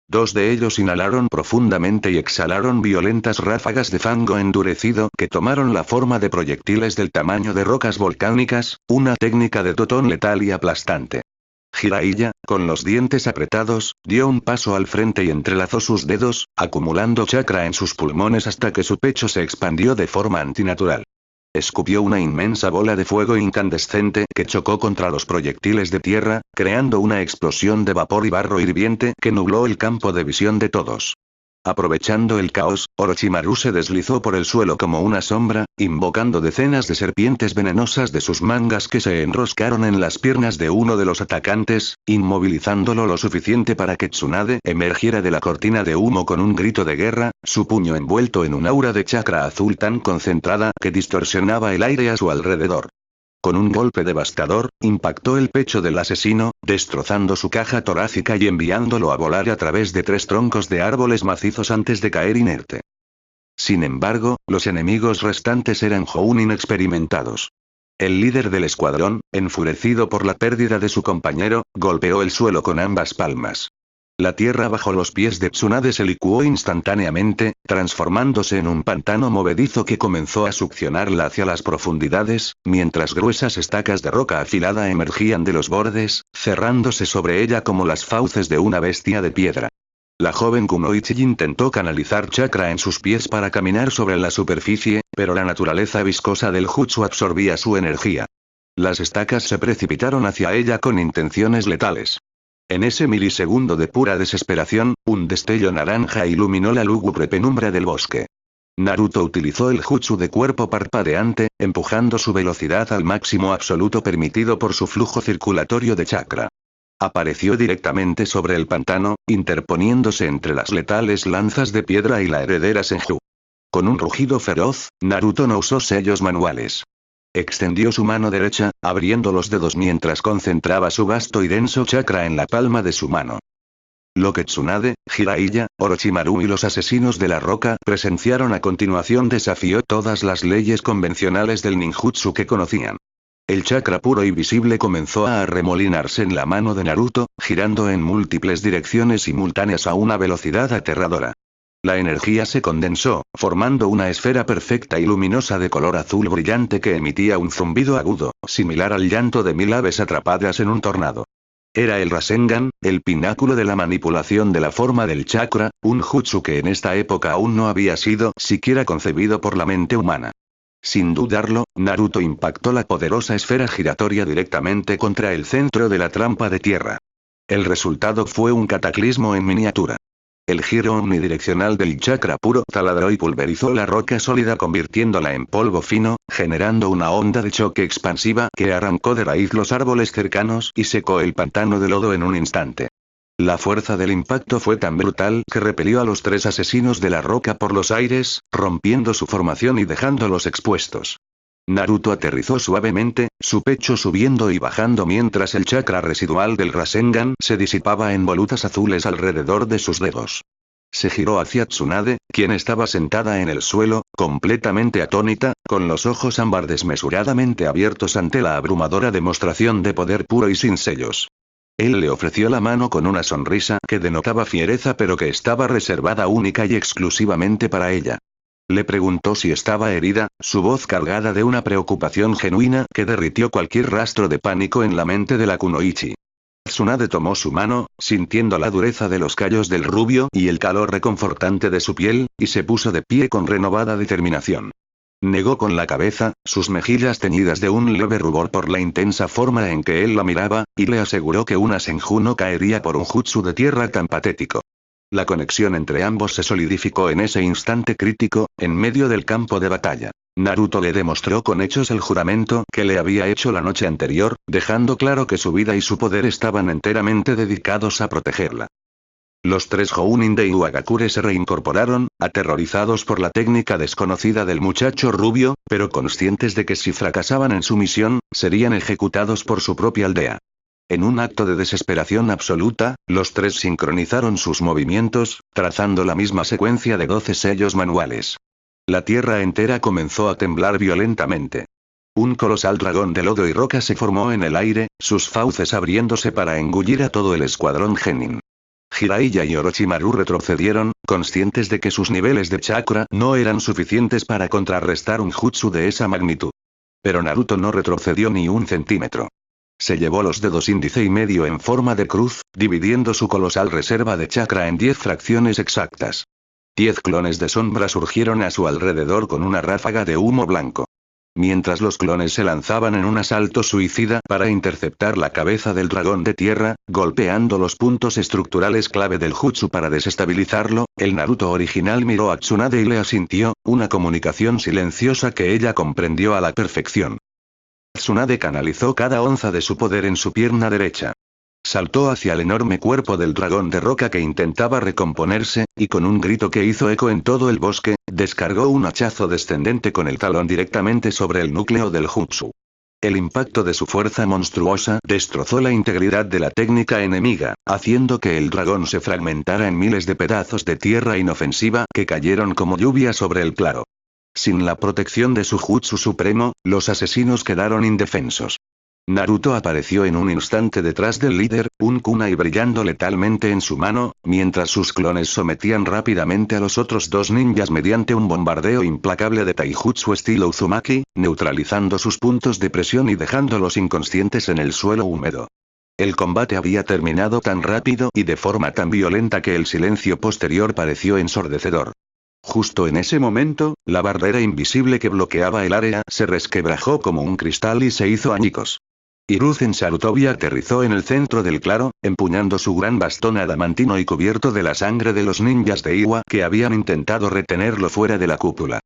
2 de ellos inhalaron profundamente y exhalaron violentas ráfagas de fango endurecido que tomaron la forma de proyectiles del tamaño de rocas volcánicas, una técnica de totón letal y aplastante. Jiraiya, con los dientes apretados, dio un paso al frente y entrelazó sus dedos, acumulando chakra en sus pulmones hasta que su pecho se expandió de forma antinatural. Escupió una inmensa bola de fuego incandescente que chocó contra los proyectiles de tierra, creando una explosión de vapor y barro hirviente que nubló el campo de visión de todos. Aprovechando el caos, Orochimaru se deslizó por el suelo como una sombra, invocando decenas de serpientes venenosas de sus mangas que se enroscaron en las piernas de uno de los atacantes, inmovilizándolo lo suficiente para que Tsunade emergiera de la cortina de humo con un grito de guerra, su puño envuelto en un aura de chakra azul tan concentrada que distorsionaba el aire a su alrededor. Con un golpe devastador, impactó el pecho del asesino, destrozando su caja torácica y enviándolo a volar a través de 3 troncos de árboles macizos antes de caer inerte. Sin embargo, los enemigos restantes eran Jounin experimentados. El líder del escuadrón, enfurecido por la pérdida de su compañero, golpeó el suelo con ambas palmas. La tierra bajo los pies de Tsunade se licuó instantáneamente, transformándose en un pantano movedizo que comenzó a succionarla hacia las profundidades, mientras gruesas estacas de roca afilada emergían de los bordes, cerrándose sobre ella como las fauces de una bestia de piedra. La joven Kunoichi intentó canalizar chakra en sus pies para caminar sobre la superficie, pero la naturaleza viscosa del jutsu absorbía su energía. Las estacas se precipitaron hacia ella con intenciones letales. En ese milisegundo de pura desesperación, un destello naranja iluminó la lúgubre penumbra del bosque. Naruto utilizó el jutsu de cuerpo parpadeante, empujando su velocidad al máximo absoluto permitido por su flujo circulatorio de chakra. Apareció directamente sobre el pantano, interponiéndose entre las letales lanzas de piedra y la heredera Senju. Con un rugido feroz, Naruto no usó sellos manuales. Extendió su mano derecha, abriendo los dedos mientras concentraba su vasto y denso chakra en la palma de su mano. Lo que Tsunade, Jiraiya, Orochimaru y los asesinos de la roca presenciaron a continuación desafió todas las leyes convencionales del ninjutsu que conocían. El chakra puro y visible comenzó a arremolinarse en la mano de Naruto, girando en múltiples direcciones simultáneas a una velocidad aterradora. La energía se condensó, formando una esfera perfecta y luminosa de color azul brillante que emitía un zumbido agudo, similar al llanto de 1000 aves atrapadas en un tornado. Era el Rasengan, el pináculo de la manipulación de la forma del chakra, un jutsu que en esta época aún no había sido siquiera concebido por la mente humana. Sin dudarlo, Naruto impactó la poderosa esfera giratoria directamente contra el centro de la trampa de tierra. El resultado fue un cataclismo en miniatura. El giro omnidireccional del chakra puro taladró y pulverizó la roca sólida convirtiéndola en polvo fino, generando una onda de choque expansiva que arrancó de raíz los árboles cercanos y secó el pantano de lodo en un instante. La fuerza del impacto fue tan brutal que repelió a los 3 asesinos de la roca por los aires, rompiendo su formación y dejándolos expuestos. Naruto aterrizó suavemente, su pecho subiendo y bajando mientras el chakra residual del Rasengan se disipaba en volutas azules alrededor de sus dedos. Se giró hacia Tsunade, quien estaba sentada en el suelo, completamente atónita, con los ojos ámbar desmesuradamente abiertos ante la abrumadora demostración de poder puro y sin sellos. Él le ofreció la mano con una sonrisa que denotaba fiereza pero que estaba reservada única y exclusivamente para ella. Le preguntó si estaba herida, su voz cargada de una preocupación genuina que derritió cualquier rastro de pánico en la mente de la kunoichi. Tsunade tomó su mano, sintiendo la dureza de los callos del rubio y el calor reconfortante de su piel, y se puso de pie con renovada determinación. Negó con la cabeza, sus mejillas teñidas de un leve rubor por la intensa forma en que él la miraba, y le aseguró que una senju no caería por un jutsu de tierra tan patético. La conexión entre ambos se solidificó en ese instante crítico, en medio del campo de batalla. Naruto le demostró con hechos el juramento que le había hecho la noche anterior, dejando claro que su vida y su poder estaban enteramente dedicados a protegerla. Los 3 Jounin de Iwagakure se reincorporaron, aterrorizados por la técnica desconocida del muchacho rubio, pero conscientes de que si fracasaban en su misión, serían ejecutados por su propia aldea. En un acto de desesperación absoluta, los 3 sincronizaron sus movimientos, trazando la misma secuencia de 12 sellos manuales. La tierra entera comenzó a temblar violentamente. Un colosal dragón de lodo y roca se formó en el aire, sus fauces abriéndose para engullir a todo el escuadrón Genin. Jiraiya y Orochimaru retrocedieron, conscientes de que sus niveles de chakra no eran suficientes para contrarrestar un jutsu de esa magnitud. Pero Naruto no retrocedió ni un centímetro. Se llevó los dedos índice y medio en forma de cruz, dividiendo su colosal reserva de chakra en 10 fracciones exactas. 10 clones de sombra surgieron a su alrededor con una ráfaga de humo blanco. Mientras los clones se lanzaban en un asalto suicida para interceptar la cabeza del dragón de tierra, golpeando los puntos estructurales clave del jutsu para desestabilizarlo, el Naruto original miró a Tsunade y le asintió, una comunicación silenciosa que ella comprendió a la perfección. Tsunade canalizó cada onza de su poder en su pierna derecha. Saltó hacia el enorme cuerpo del dragón de roca que intentaba recomponerse, y con un grito que hizo eco en todo el bosque, descargó un hachazo descendente con el talón directamente sobre el núcleo del jutsu. El impacto de su fuerza monstruosa destrozó la integridad de la técnica enemiga, haciendo que el dragón se fragmentara en miles de pedazos de tierra inofensiva que cayeron como lluvia sobre el claro. Sin la protección de su jutsu supremo, los asesinos quedaron indefensos. Naruto apareció en un instante detrás del líder, un kunai brillando letalmente en su mano, mientras sus clones sometían rápidamente a los otros 2 ninjas mediante un bombardeo implacable de taijutsu estilo Uzumaki, neutralizando sus puntos de presión y dejándolos inconscientes en el suelo húmedo. El combate había terminado tan rápido y de forma tan violenta que el silencio posterior pareció ensordecedor. Justo en ese momento, la barrera invisible que bloqueaba el área se resquebrajó como un cristal y se hizo añicos. Hiruzen Sarutobi aterrizó en el centro del claro, empuñando su gran bastón adamantino y cubierto de la sangre de los ninjas de Iwa que habían intentado retenerlo fuera de la cúpula.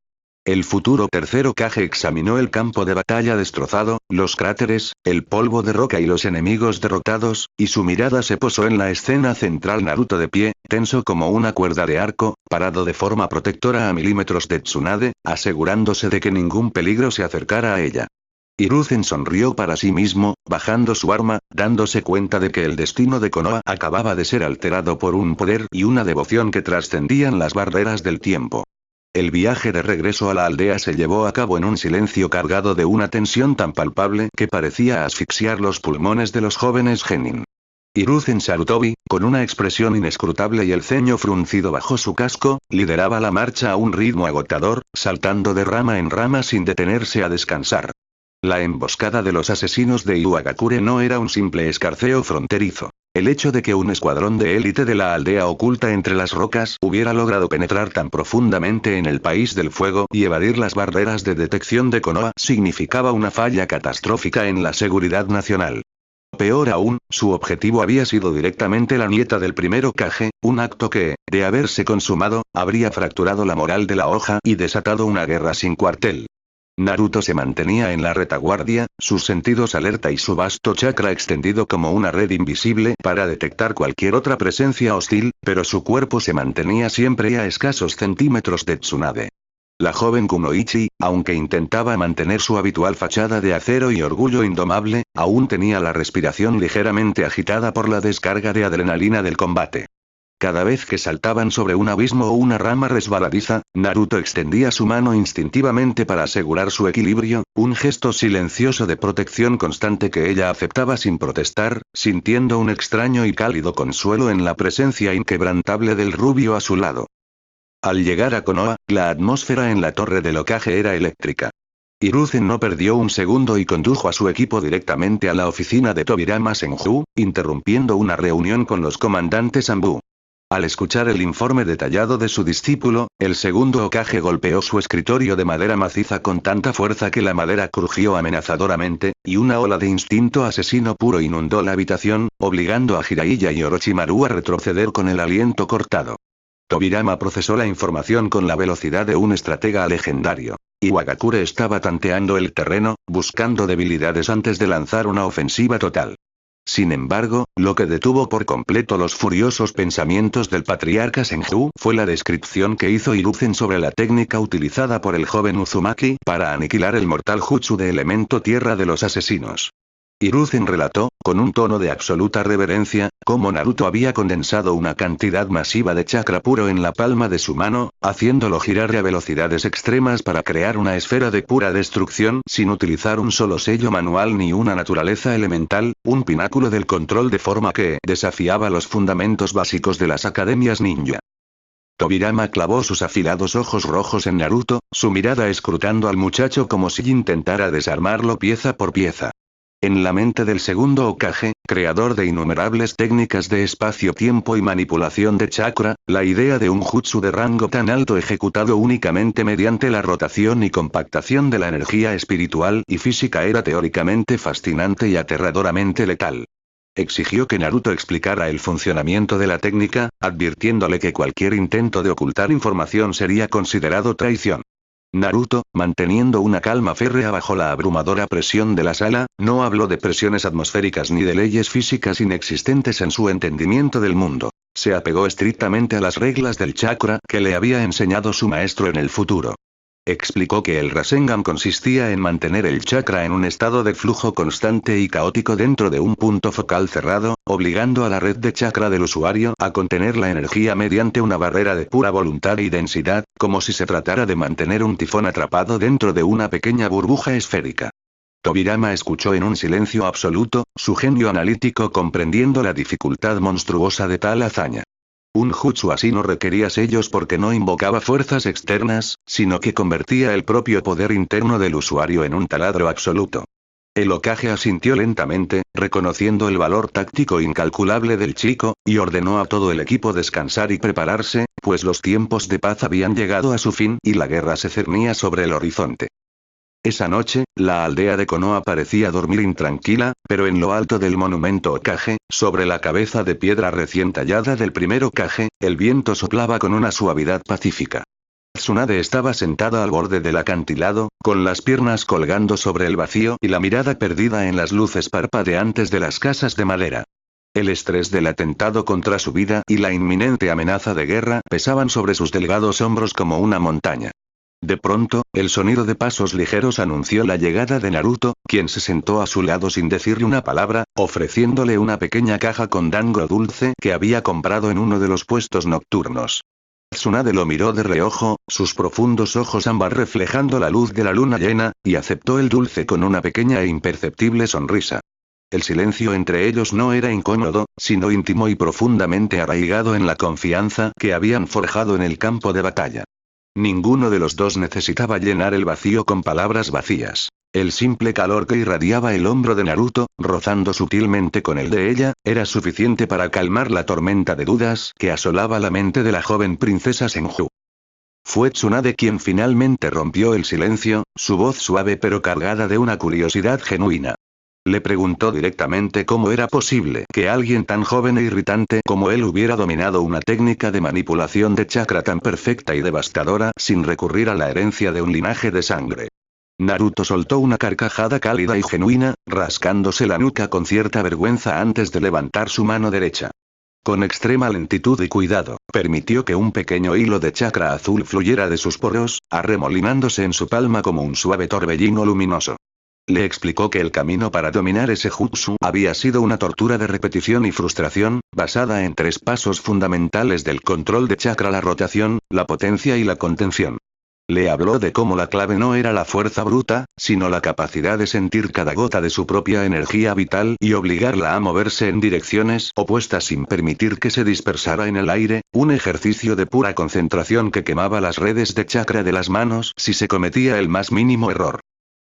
El futuro tercer Hokage examinó el campo de batalla destrozado, los cráteres, el polvo de roca y los enemigos derrotados, y su mirada se posó en la escena central. Naruto de pie, tenso como una cuerda de arco, parado de forma protectora a milímetros de Tsunade, asegurándose de que ningún peligro se acercara a ella. Hiruzen sonrió para sí mismo, bajando su arma, dándose cuenta de que el destino de Konoha acababa de ser alterado por un poder y una devoción que trascendían las barreras del tiempo. El viaje de regreso a la aldea se llevó a cabo en un silencio cargado de una tensión tan palpable que parecía asfixiar los pulmones de los jóvenes genin. Hiruzen Sarutobi, con una expresión inescrutable y el ceño fruncido bajo su casco, lideraba la marcha a un ritmo agotador, saltando de rama en rama sin detenerse a descansar. La emboscada de los asesinos de Iwagakure no era un simple escarceo fronterizo. El hecho de que un escuadrón de élite de la aldea oculta entre las rocas hubiera logrado penetrar tan profundamente en el país del fuego y evadir las barreras de detección de Konoha significaba una falla catastrófica en la seguridad nacional. Peor aún, su objetivo había sido directamente la nieta del primer Hokage, un acto que, de haberse consumado, habría fracturado la moral de la hoja y desatado una guerra sin cuartel. Naruto se mantenía en la retaguardia, sus sentidos alerta y su vasto chakra extendido como una red invisible para detectar cualquier otra presencia hostil, pero su cuerpo se mantenía siempre a escasos centímetros de Tsunade. La joven Kunoichi, aunque intentaba mantener su habitual fachada de acero y orgullo indomable, aún tenía la respiración ligeramente agitada por la descarga de adrenalina del combate. Cada vez que saltaban sobre un abismo o una rama resbaladiza, Naruto extendía su mano instintivamente para asegurar su equilibrio, un gesto silencioso de protección constante que ella aceptaba sin protestar, sintiendo un extraño y cálido consuelo en la presencia inquebrantable del rubio a su lado. Al llegar a Konoha, la atmósfera en la torre del Hokage era eléctrica. Hiruzen no perdió un segundo y condujo a su equipo directamente a la oficina de Tobirama Senju, interrumpiendo una reunión con los comandantes Anbu. Al escuchar el informe detallado de su discípulo, el segundo Hokage golpeó su escritorio de madera maciza con tanta fuerza que la madera crujió amenazadoramente, y una ola de instinto asesino puro inundó la habitación, obligando a Jiraiya y Orochimaru a retroceder con el aliento cortado. Tobirama procesó la información con la velocidad de un estratega legendario. Iwagakure estaba tanteando el terreno, buscando debilidades antes de lanzar una ofensiva total. Sin embargo, lo que detuvo por completo los furiosos pensamientos del patriarca Senju fue la descripción que hizo Hiruzen sobre la técnica utilizada por el joven Uzumaki para aniquilar el mortal jutsu de elemento tierra de los asesinos. Hiruzen relató, con un tono de absoluta reverencia, cómo Naruto había condensado una cantidad masiva de chakra puro en la palma de su mano, haciéndolo girar a velocidades extremas para crear una esfera de pura destrucción sin utilizar un solo sello manual ni una naturaleza elemental, un pináculo del control de forma que desafiaba los fundamentos básicos de las academias ninja. Tobirama clavó sus afilados ojos rojos en Naruto, su mirada escrutando al muchacho como si intentara desarmarlo pieza por pieza. En la mente del segundo Hokage, creador de innumerables técnicas de espacio-tiempo y manipulación de chakra, la idea de un jutsu de rango tan alto ejecutado únicamente mediante la rotación y compactación de la energía espiritual y física era teóricamente fascinante y aterradoramente letal. Exigió que Naruto explicara el funcionamiento de la técnica, advirtiéndole que cualquier intento de ocultar información sería considerado traición. Naruto, manteniendo una calma férrea bajo la abrumadora presión de la sala, no habló de presiones atmosféricas ni de leyes físicas inexistentes en su entendimiento del mundo. Se apegó estrictamente a las reglas del chakra que le había enseñado su maestro en el futuro. Explicó que el Rasengan consistía en mantener el chakra en un estado de flujo constante y caótico dentro de un punto focal cerrado, obligando a la red de chakra del usuario a contener la energía mediante una barrera de pura voluntad y densidad, como si se tratara de mantener un tifón atrapado dentro de una pequeña burbuja esférica. Tobirama escuchó en un silencio absoluto, su genio analítico comprendiendo la dificultad monstruosa de tal hazaña. Un jutsu así no requería sellos porque no invocaba fuerzas externas, sino que convertía el propio poder interno del usuario en un taladro absoluto. El Hokage asintió lentamente, reconociendo el valor táctico incalculable del chico, y ordenó a todo el equipo descansar y prepararse, pues los tiempos de paz habían llegado a su fin y la guerra se cernía sobre el horizonte. Esa noche, la aldea de Konoha parecía dormir intranquila, pero en lo alto del monumento Hokage, sobre la cabeza de piedra recién tallada del primer Hokage, el viento soplaba con una suavidad pacífica. Tsunade estaba sentada al borde del acantilado, con las piernas colgando sobre el vacío y la mirada perdida en las luces parpadeantes de las casas de madera. El estrés del atentado contra su vida y la inminente amenaza de guerra pesaban sobre sus delgados hombros como una montaña. De pronto, el sonido de pasos ligeros anunció la llegada de Naruto, quien se sentó a su lado sin decirle una palabra, ofreciéndole una pequeña caja con dango dulce que había comprado en uno de los puestos nocturnos. Tsunade lo miró de reojo, sus profundos ojos ámbar reflejando la luz de la luna llena, y aceptó el dulce con una pequeña e imperceptible sonrisa. El silencio entre ellos no era incómodo, sino íntimo y profundamente arraigado en la confianza que habían forjado en el campo de batalla. Ninguno de los dos necesitaba llenar el vacío con palabras vacías. El simple calor que irradiaba el hombro de Naruto, rozando sutilmente con el de ella, era suficiente para calmar la tormenta de dudas que asolaba la mente de la joven princesa Senju. Fue Tsunade quien finalmente rompió el silencio, su voz suave pero cargada de una curiosidad genuina. Le preguntó directamente cómo era posible que alguien tan joven e irritante como él hubiera dominado una técnica de manipulación de chakra tan perfecta y devastadora sin recurrir a la herencia de un linaje de sangre. Naruto soltó una carcajada cálida y genuina, rascándose la nuca con cierta vergüenza antes de levantar su mano derecha. Con extrema lentitud y cuidado, permitió que un pequeño hilo de chakra azul fluyera de sus poros, arremolinándose en su palma como un suave torbellino luminoso. Le explicó que el camino para dominar ese jutsu había sido una tortura de repetición y frustración, basada en 3 pasos fundamentales del control de chakra: la rotación, la potencia y la contención. Le habló de cómo la clave no era la fuerza bruta, sino la capacidad de sentir cada gota de su propia energía vital y obligarla a moverse en direcciones opuestas sin permitir que se dispersara en el aire, un ejercicio de pura concentración que quemaba las redes de chakra de las manos si se cometía el más mínimo error.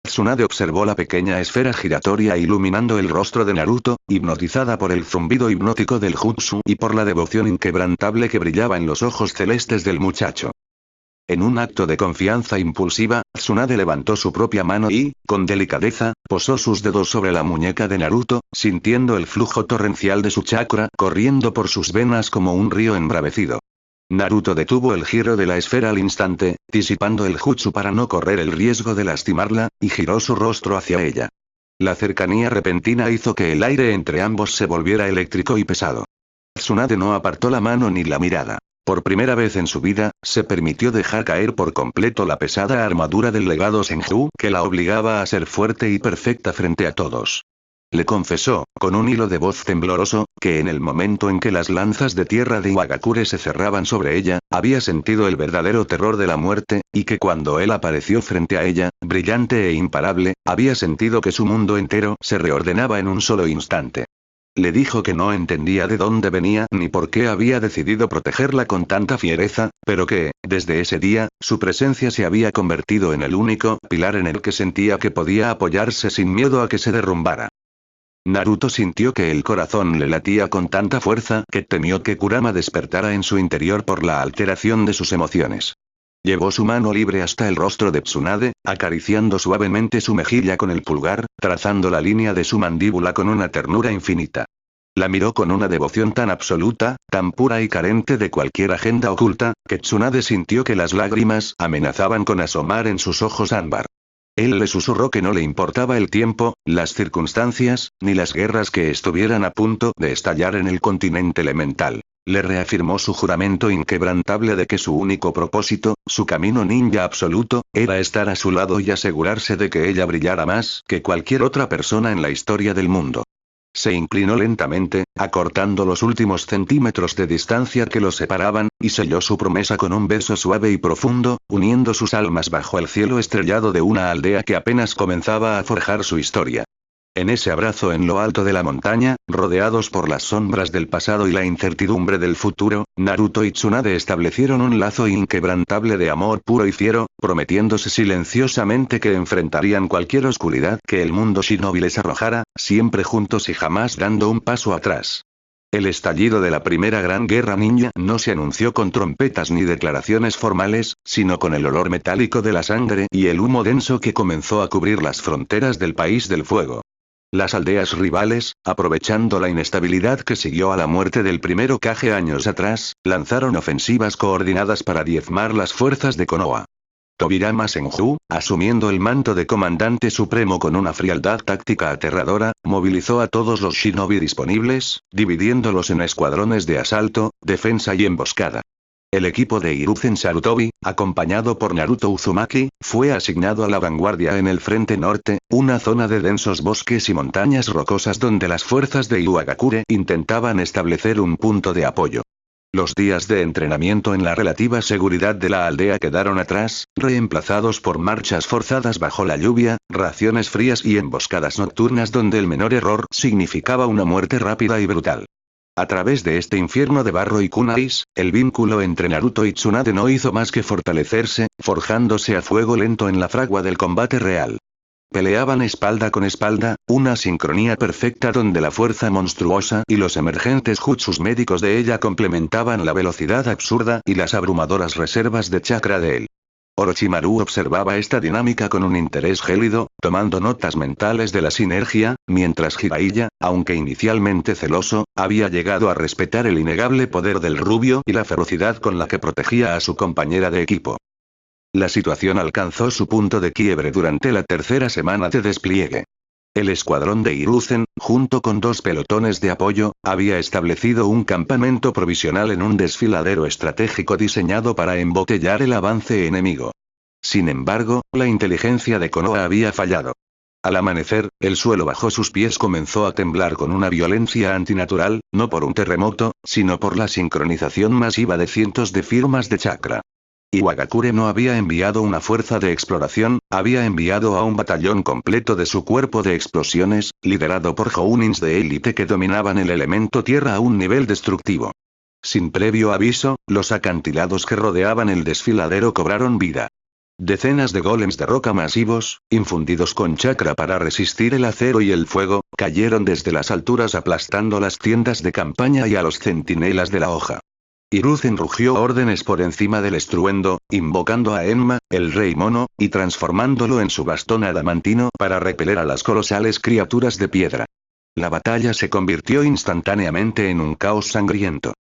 Tsunade observó la pequeña esfera giratoria iluminando el rostro de Naruto, hipnotizada por el zumbido hipnótico del jutsu y por la devoción inquebrantable que brillaba en los ojos celestes del muchacho. En un acto de confianza impulsiva, Tsunade levantó su propia mano y, con delicadeza, posó sus dedos sobre la muñeca de Naruto, sintiendo el flujo torrencial de su chakra corriendo por sus venas como un río embravecido. Naruto detuvo el giro de la esfera al instante, disipando el jutsu para no correr el riesgo de lastimarla, y giró su rostro hacia ella. La cercanía repentina hizo que el aire entre ambos se volviera eléctrico y pesado. Tsunade no apartó la mano ni la mirada. Por primera vez en su vida, se permitió dejar caer por completo la pesada armadura del legado Senju que la obligaba a ser fuerte y perfecta frente a todos. Le confesó, con un hilo de voz tembloroso, que en el momento en que las lanzas de tierra de Iwagakure se cerraban sobre ella, había sentido el verdadero terror de la muerte, y que cuando él apareció frente a ella, brillante e imparable, había sentido que su mundo entero se reordenaba en un solo instante. Le dijo que no entendía de dónde venía ni por qué había decidido protegerla con tanta fiereza, pero que, desde ese día, su presencia se había convertido en el único pilar en el que sentía que podía apoyarse sin miedo a que se derrumbara. Naruto sintió que el corazón le latía con tanta fuerza que temió que Kurama despertara en su interior por la alteración de sus emociones. Llevó su mano libre hasta el rostro de Tsunade, acariciando suavemente su mejilla con el pulgar, trazando la línea de su mandíbula con una ternura infinita. La miró con una devoción tan absoluta, tan pura y carente de cualquier agenda oculta, que Tsunade sintió que las lágrimas amenazaban con asomar en sus ojos ámbar. Él le susurró que no le importaba el tiempo, las circunstancias, ni las guerras que estuvieran a punto de estallar en el continente elemental. Le reafirmó su juramento inquebrantable de que su único propósito, su camino ninja absoluto, era estar a su lado y asegurarse de que ella brillara más que cualquier otra persona en la historia del mundo. Se inclinó lentamente, acortando los últimos centímetros de distancia que los separaban, y selló su promesa con un beso suave y profundo, uniendo sus almas bajo el cielo estrellado de una aldea que apenas comenzaba a forjar su historia. En ese abrazo en lo alto de la montaña, rodeados por las sombras del pasado y la incertidumbre del futuro, Naruto y Tsunade establecieron un lazo inquebrantable de amor puro y fiero, prometiéndose silenciosamente que enfrentarían cualquier oscuridad que el mundo shinobi les arrojara, siempre juntos y jamás dando un paso atrás. El estallido de la primera gran guerra ninja no se anunció con trompetas ni declaraciones formales, sino con el olor metálico de la sangre y el humo denso que comenzó a cubrir las fronteras del país del fuego. Las aldeas rivales, aprovechando la inestabilidad que siguió a la muerte del primer Hokage años atrás, lanzaron ofensivas coordinadas para diezmar las fuerzas de Konoha. Tobirama Senju, asumiendo el manto de comandante supremo con una frialdad táctica aterradora, movilizó a todos los shinobi disponibles, dividiéndolos en escuadrones de asalto, defensa y emboscada. El equipo de Hiruzen Sarutobi, acompañado por Naruto Uzumaki, fue asignado a la vanguardia en el frente norte, una zona de densos bosques y montañas rocosas donde las fuerzas de Iwagakure intentaban establecer un punto de apoyo. Los días de entrenamiento en la relativa seguridad de la aldea quedaron atrás, reemplazados por marchas forzadas bajo la lluvia, raciones frías y emboscadas nocturnas donde el menor error significaba una muerte rápida y brutal. A través de este infierno de barro y kunais, el vínculo entre Naruto y Tsunade no hizo más que fortalecerse, forjándose a fuego lento en la fragua del combate real. Peleaban espalda con espalda, una sincronía perfecta donde la fuerza monstruosa y los emergentes jutsus médicos de ella complementaban la velocidad absurda y las abrumadoras reservas de chakra de él. Orochimaru observaba esta dinámica con un interés gélido, tomando notas mentales de la sinergia, mientras Jiraiya, aunque inicialmente celoso, había llegado a respetar el innegable poder del rubio y la ferocidad con la que protegía a su compañera de equipo. La situación alcanzó su punto de quiebre durante la tercera semana de despliegue. El escuadrón de Hiruzen, junto con 2 pelotones de apoyo, había establecido un campamento provisional en un desfiladero estratégico diseñado para embotellar el avance enemigo. Sin embargo, la inteligencia de Konoha había fallado. Al amanecer, el suelo bajo sus pies comenzó a temblar con una violencia antinatural, no por un terremoto, sino por la sincronización masiva de cientos de firmas de chakra. Iwagakure no había enviado una fuerza de exploración, había enviado a un batallón completo de su cuerpo de explosiones, liderado por jounins de élite que dominaban el elemento tierra a un nivel destructivo. Sin previo aviso, los acantilados que rodeaban el desfiladero cobraron vida. Decenas de golems de roca masivos, infundidos con chakra para resistir el acero y el fuego, cayeron desde las alturas aplastando las tiendas de campaña y a los centinelas de la hoja. Hiruzen rugió órdenes por encima del estruendo, invocando a Enma, el rey mono, y transformándolo en su bastón adamantino para repeler a las colosales criaturas de piedra. La batalla se convirtió instantáneamente en un caos sangriento.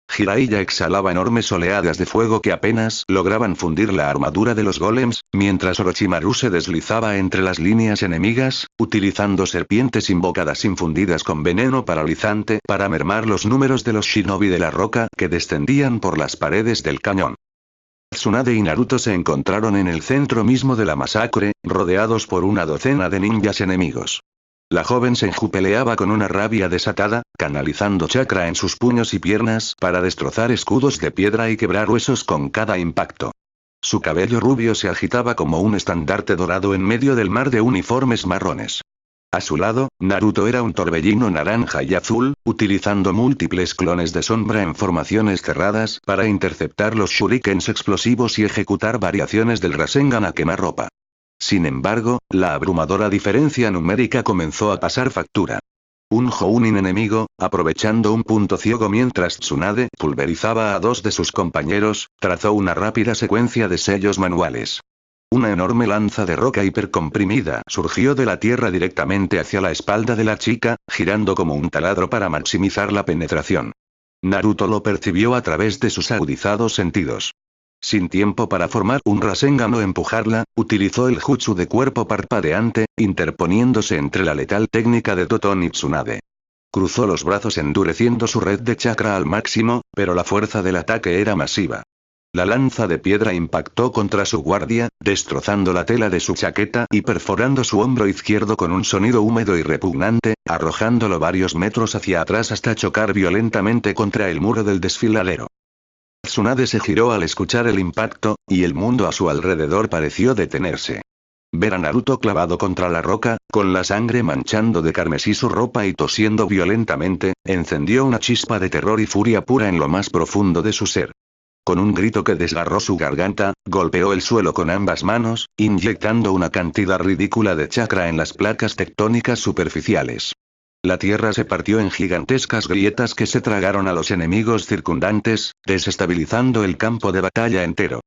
Jiraiya exhalaba enormes oleadas de fuego que apenas lograban fundir la armadura de los golems, mientras Orochimaru se deslizaba entre las líneas enemigas, utilizando serpientes invocadas infundidas con veneno paralizante para mermar los números de los shinobi de la roca que descendían por las paredes del cañón. Tsunade y Naruto se encontraron en el centro mismo de la masacre, rodeados por una docena de ninjas enemigos. La joven Senju peleaba con una rabia desatada, canalizando chakra en sus puños y piernas para destrozar escudos de piedra y quebrar huesos con cada impacto. Su cabello rubio se agitaba como un estandarte dorado en medio del mar de uniformes marrones. A su lado, Naruto era un torbellino naranja y azul, utilizando múltiples clones de sombra en formaciones cerradas para interceptar los shurikens explosivos y ejecutar variaciones del Rasengan a quemarropa. Sin embargo, la abrumadora diferencia numérica comenzó a pasar factura. Un jounin enemigo, aprovechando un punto ciego mientras Tsunade pulverizaba a 2 de sus compañeros, trazó una rápida secuencia de sellos manuales. Una enorme lanza de roca hipercomprimida surgió de la tierra directamente hacia la espalda de la chica, girando como un taladro para maximizar la penetración. Naruto lo percibió a través de sus agudizados sentidos. Sin tiempo para formar un Rasengan o empujarla, utilizó el jutsu de cuerpo parpadeante, interponiéndose entre la letal técnica de Toton y Tsunade. Cruzó los brazos endureciendo su red de chakra al máximo, pero la fuerza del ataque era masiva. La lanza de piedra impactó contra su guardia, destrozando la tela de su chaqueta y perforando su hombro izquierdo con un sonido húmedo y repugnante, arrojándolo varios metros hacia atrás hasta chocar violentamente contra el muro del desfiladero. Tsunade se giró al escuchar el impacto, y el mundo a su alrededor pareció detenerse. Ver a Naruto clavado contra la roca, con la sangre manchando de carmesí su ropa y tosiendo violentamente, encendió una chispa de terror y furia pura en lo más profundo de su ser. Con un grito que desgarró su garganta, golpeó el suelo con ambas manos, inyectando una cantidad ridícula de chakra en las placas tectónicas superficiales. La tierra se partió en gigantescas grietas que se tragaron a los enemigos circundantes, desestabilizando el campo de batalla entero.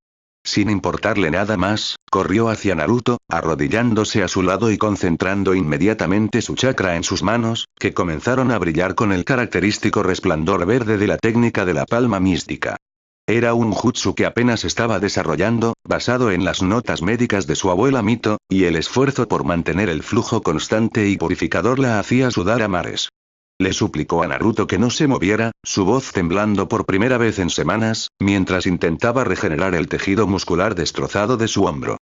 Sin importarle nada más, corrió hacia Naruto, arrodillándose a su lado y concentrando inmediatamente su chakra en sus manos, que comenzaron a brillar con el característico resplandor verde de la técnica de la palma mística. Era un jutsu que apenas estaba desarrollando, basado en las notas médicas de su abuela Mito, y el esfuerzo por mantener el flujo constante y purificador la hacía sudar a mares. Le suplicó a Naruto que no se moviera, su voz temblando por primera vez en semanas, mientras intentaba regenerar el tejido muscular destrozado de su hombro.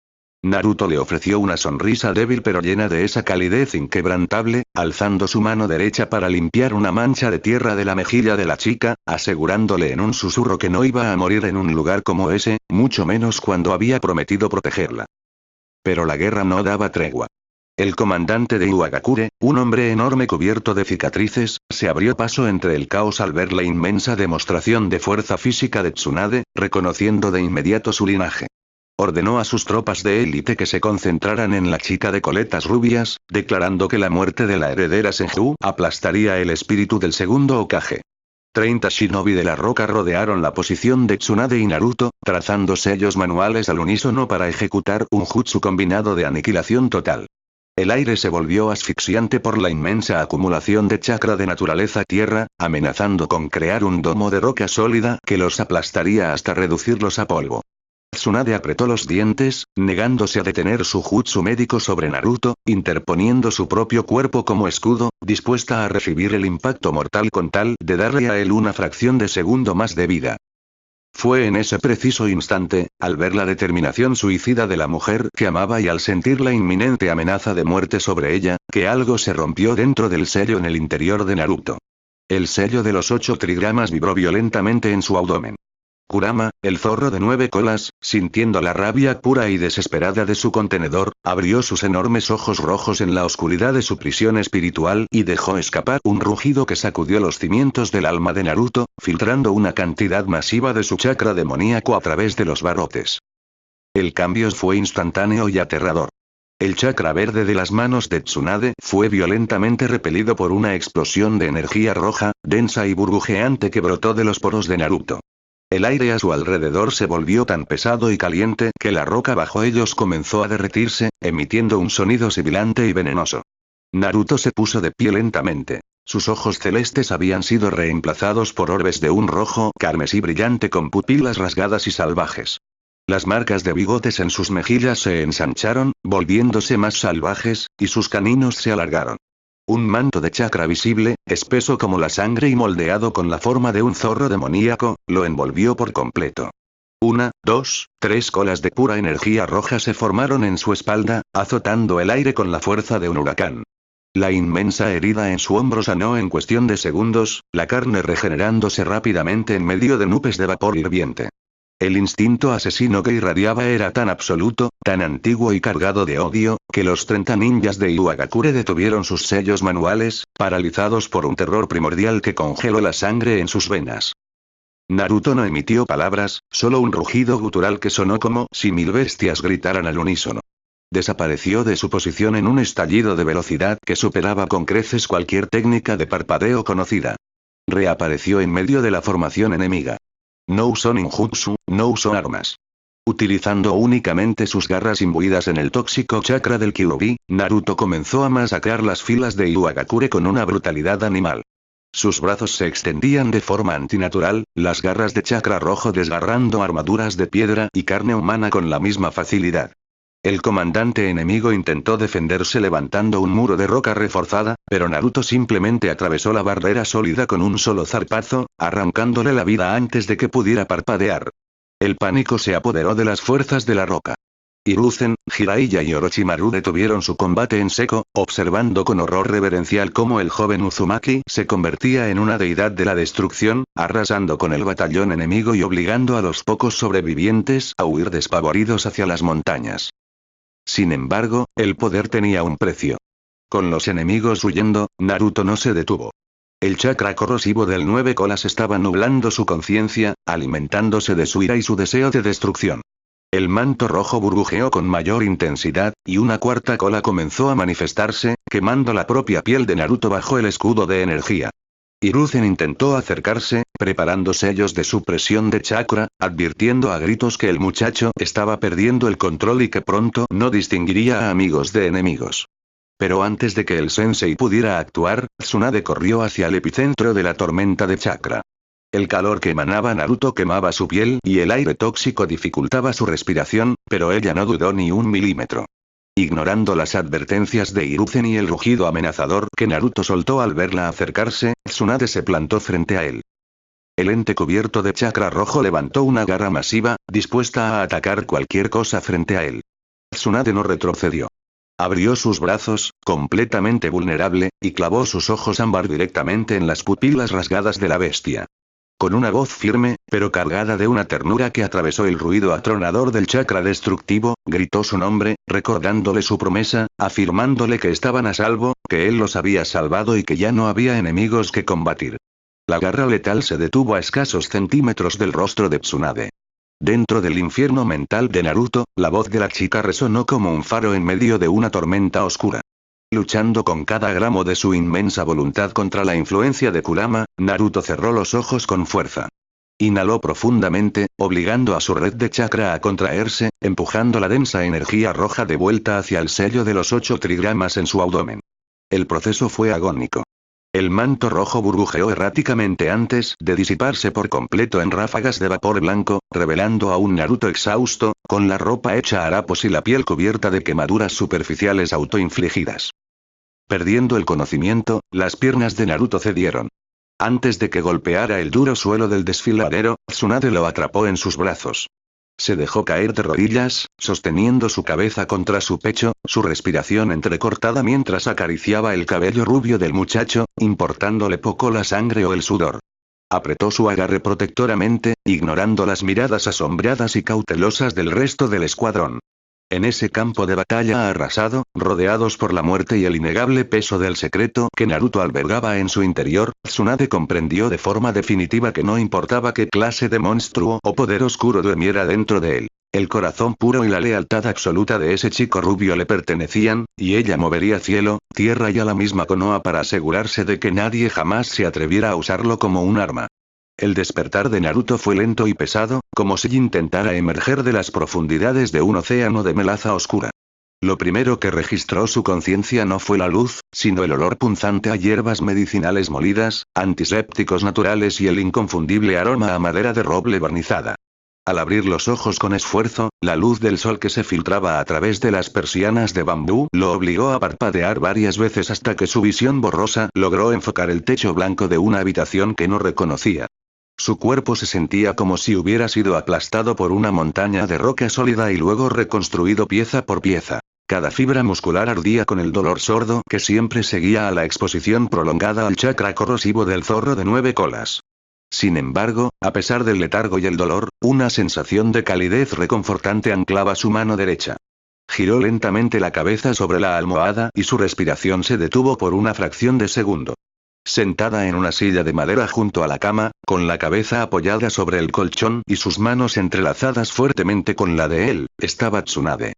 Naruto le ofreció una sonrisa débil pero llena de esa calidez inquebrantable, alzando su mano derecha para limpiar una mancha de tierra de la mejilla de la chica, asegurándole en un susurro que no iba a morir en un lugar como ese, mucho menos cuando había prometido protegerla. Pero la guerra no daba tregua. El comandante de Iwagakure, un hombre enorme cubierto de cicatrices, se abrió paso entre el caos al ver la inmensa demostración de fuerza física de Tsunade, reconociendo de inmediato su linaje. Ordenó a sus tropas de élite que se concentraran en la chica de coletas rubias, declarando que la muerte de la heredera Senju aplastaría el espíritu del segundo Hokage. 30 shinobi de la roca rodearon la posición de Tsunade y Naruto, trazando sellos manuales al unísono para ejecutar un jutsu combinado de aniquilación total. El aire se volvió asfixiante por la inmensa acumulación de chakra de naturaleza tierra, amenazando con crear un domo de roca sólida que los aplastaría hasta reducirlos a polvo. Tsunade apretó los dientes, negándose a detener su jutsu médico sobre Naruto, interponiendo su propio cuerpo como escudo, dispuesta a recibir el impacto mortal con tal de darle a él una fracción de segundo más de vida. Fue en ese preciso instante, al ver la determinación suicida de la mujer que amaba y al sentir la inminente amenaza de muerte sobre ella, que algo se rompió dentro del sello en el interior de Naruto. El sello de los 8 trigramas vibró violentamente en su abdomen. Kurama, el zorro de 9 colas, sintiendo la rabia pura y desesperada de su contenedor, abrió sus enormes ojos rojos en la oscuridad de su prisión espiritual y dejó escapar un rugido que sacudió los cimientos del alma de Naruto, filtrando una cantidad masiva de su chakra demoníaco a través de los barrotes. El cambio fue instantáneo y aterrador. El chakra verde de las manos de Tsunade fue violentamente repelido por una explosión de energía roja, densa y burbujeante que brotó de los poros de Naruto. El aire a su alrededor se volvió tan pesado y caliente que la roca bajo ellos comenzó a derretirse, emitiendo un sonido sibilante y venenoso. Naruto se puso de pie lentamente. Sus ojos celestes habían sido reemplazados por orbes de un rojo carmesí brillante con pupilas rasgadas y salvajes. Las marcas de bigotes en sus mejillas se ensancharon, volviéndose más salvajes, y sus caninos se alargaron. Un manto de chakra visible, espeso como la sangre y moldeado con la forma de un zorro demoníaco, lo envolvió por completo. 1, 2, 3 colas de pura energía roja se formaron en su espalda, azotando el aire con la fuerza de un huracán. La inmensa herida en su hombro sanó en cuestión de segundos, la carne regenerándose rápidamente en medio de nubes de vapor hirviente. El instinto asesino que irradiaba era tan absoluto, tan antiguo y cargado de odio, que los 30 ninjas de Iwagakure detuvieron sus sellos manuales, paralizados por un terror primordial que congeló la sangre en sus venas. Naruto no emitió palabras, solo un rugido gutural que sonó como si 1000 bestias gritaran al unísono. Desapareció de su posición en un estallido de velocidad que superaba con creces cualquier técnica de parpadeo conocida. Reapareció en medio de la formación enemiga. No usó ninjutsu, no usó armas. Utilizando únicamente sus garras imbuidas en el tóxico chakra del Kyuubi, Naruto comenzó a masacrar las filas de Iwagakure con una brutalidad animal. Sus brazos se extendían de forma antinatural, las garras de chakra rojo desgarrando armaduras de piedra y carne humana con la misma facilidad. El comandante enemigo intentó defenderse levantando un muro de roca reforzada, pero Naruto simplemente atravesó la barrera sólida con un solo zarpazo, arrancándole la vida antes de que pudiera parpadear. El pánico se apoderó de las fuerzas de la roca. Hiruzen, Jiraiya y Orochimaru detuvieron su combate en seco, observando con horror reverencial cómo el joven Uzumaki se convertía en una deidad de la destrucción, arrasando con el batallón enemigo y obligando a los pocos sobrevivientes a huir despavoridos hacia las montañas. Sin embargo, el poder tenía un precio. Con los enemigos huyendo, Naruto no se detuvo. El chakra corrosivo del 9 colas estaba nublando su conciencia, alimentándose de su ira y su deseo de destrucción. El manto rojo burbujeó con mayor intensidad, y una cuarta cola comenzó a manifestarse, quemando la propia piel de Naruto bajo el escudo de energía. Hiruzen intentó acercarse, preparando sellos de supresión de chakra, advirtiendo a gritos que el muchacho estaba perdiendo el control y que pronto no distinguiría a amigos de enemigos. Pero antes de que el sensei pudiera actuar, Tsunade corrió hacia el epicentro de la tormenta de chakra. El calor que emanaba Naruto quemaba su piel y el aire tóxico dificultaba su respiración, pero ella no dudó ni un milímetro. Ignorando las advertencias de Hiruzen y el rugido amenazador que Naruto soltó al verla acercarse, Tsunade se plantó frente a él. El ente cubierto de chakra rojo levantó una garra masiva, dispuesta a atacar cualquier cosa frente a él. Tsunade no retrocedió. Abrió sus brazos, completamente vulnerable, y clavó sus ojos ámbar directamente en las pupilas rasgadas de la bestia. Con una voz firme, pero cargada de una ternura que atravesó el ruido atronador del chakra destructivo, gritó su nombre, recordándole su promesa, afirmándole que estaban a salvo, que él los había salvado y que ya no había enemigos que combatir. La garra letal se detuvo a escasos centímetros del rostro de Tsunade. Dentro del infierno mental de Naruto, la voz de la chica resonó como un faro en medio de una tormenta oscura. Luchando con cada gramo de su inmensa voluntad contra la influencia de Kurama, Naruto cerró los ojos con fuerza. Inhaló profundamente, obligando a su red de chakra a contraerse, empujando la densa energía roja de vuelta hacia el sello de los 8 trigramas en su abdomen. El proceso fue agónico. El manto rojo burbujeó erráticamente antes de disiparse por completo en ráfagas de vapor blanco, revelando a un Naruto exhausto, con la ropa hecha harapos y la piel cubierta de quemaduras superficiales autoinfligidas. Perdiendo el conocimiento, las piernas de Naruto cedieron. Antes de que golpeara el duro suelo del desfiladero, Tsunade lo atrapó en sus brazos. Se dejó caer de rodillas, sosteniendo su cabeza contra su pecho, su respiración entrecortada mientras acariciaba el cabello rubio del muchacho, importándole poco la sangre o el sudor. Apretó su agarre protectoramente, ignorando las miradas asombradas y cautelosas del resto del escuadrón. En ese campo de batalla arrasado, rodeados por la muerte y el innegable peso del secreto que Naruto albergaba en su interior, Tsunade comprendió de forma definitiva que no importaba qué clase de monstruo o poder oscuro durmiera dentro de él. El corazón puro y la lealtad absoluta de ese chico rubio le pertenecían, y ella movería cielo, tierra y a la misma Konoha para asegurarse de que nadie jamás se atreviera a usarlo como un arma. El despertar de Naruto fue lento y pesado, como si intentara emerger de las profundidades de un océano de melaza oscura. Lo primero que registró su conciencia no fue la luz, sino el olor punzante a hierbas medicinales molidas, antisépticos naturales y el inconfundible aroma a madera de roble barnizada. Al abrir los ojos con esfuerzo, la luz del sol que se filtraba a través de las persianas de bambú lo obligó a parpadear varias veces hasta que su visión borrosa logró enfocar el techo blanco de una habitación que no reconocía. Su cuerpo se sentía como si hubiera sido aplastado por una montaña de roca sólida y luego reconstruido pieza por pieza. Cada fibra muscular ardía con el dolor sordo que siempre seguía a la exposición prolongada al chakra corrosivo del zorro de 9 colas. Sin embargo, a pesar del letargo y el dolor, una sensación de calidez reconfortante anclaba su mano derecha. Giró lentamente la cabeza sobre la almohada y su respiración se detuvo por una fracción de segundo. Sentada en una silla de madera junto a la cama, con la cabeza apoyada sobre el colchón y sus manos entrelazadas fuertemente con la de él, estaba Tsunade.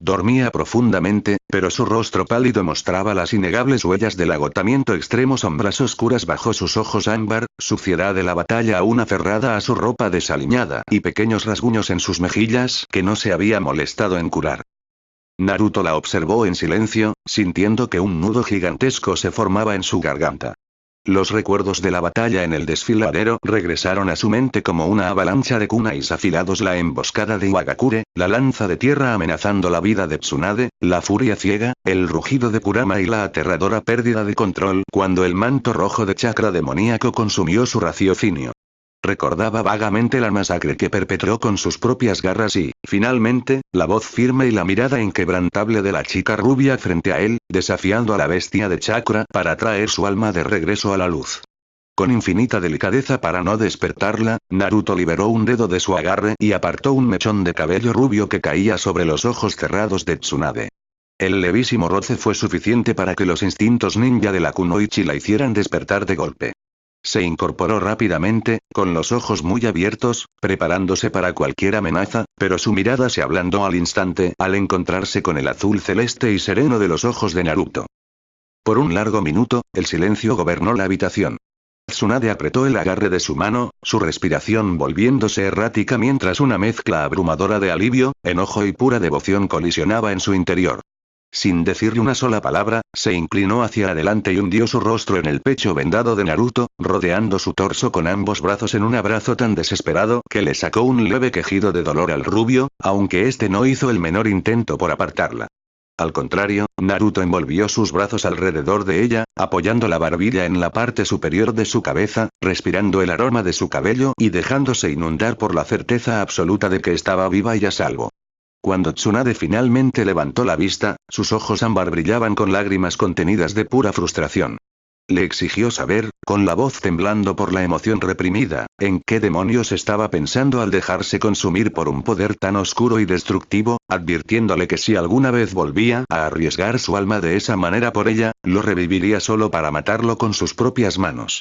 Dormía profundamente, pero su rostro pálido mostraba las innegables huellas del agotamiento extremo, sombras oscuras bajo sus ojos ámbar, suciedad de la batalla aún aferrada a su ropa desaliñada y pequeños rasguños en sus mejillas que no se había molestado en curar. Naruto la observó en silencio, sintiendo que un nudo gigantesco se formaba en su garganta. Los recuerdos de la batalla en el desfiladero regresaron a su mente como una avalancha de kunais afilados, la emboscada de Iwagakure, la lanza de tierra amenazando la vida de Tsunade, la furia ciega, el rugido de Kurama y la aterradora pérdida de control cuando el manto rojo de chakra demoníaco consumió su raciocinio. Recordaba vagamente la masacre que perpetró con sus propias garras y, finalmente, la voz firme y la mirada inquebrantable de la chica rubia frente a él, desafiando a la bestia de chakra para traer su alma de regreso a la luz. Con infinita delicadeza para no despertarla, Naruto liberó un dedo de su agarre y apartó un mechón de cabello rubio que caía sobre los ojos cerrados de Tsunade. El levísimo roce fue suficiente para que los instintos ninja de la kunoichi la hicieran despertar de golpe. Se incorporó rápidamente, con los ojos muy abiertos, preparándose para cualquier amenaza, pero su mirada se ablandó al instante al encontrarse con el azul celeste y sereno de los ojos de Naruto. Por un largo minuto, el silencio gobernó la habitación. Tsunade apretó el agarre de su mano, su respiración volviéndose errática mientras una mezcla abrumadora de alivio, enojo y pura devoción colisionaba en su interior. Sin decirle una sola palabra, se inclinó hacia adelante y hundió su rostro en el pecho vendado de Naruto, rodeando su torso con ambos brazos en un abrazo tan desesperado que le sacó un leve quejido de dolor al rubio, aunque este no hizo el menor intento por apartarla. Al contrario, Naruto envolvió sus brazos alrededor de ella, apoyando la barbilla en la parte superior de su cabeza, respirando el aroma de su cabello y dejándose inundar por la certeza absoluta de que estaba viva y a salvo. Cuando Tsunade finalmente levantó la vista, sus ojos ámbar brillaban con lágrimas contenidas de pura frustración. Le exigió saber, con la voz temblando por la emoción reprimida, en qué demonios estaba pensando al dejarse consumir por un poder tan oscuro y destructivo, advirtiéndole que si alguna vez volvía a arriesgar su alma de esa manera por ella, lo reviviría solo para matarlo con sus propias manos.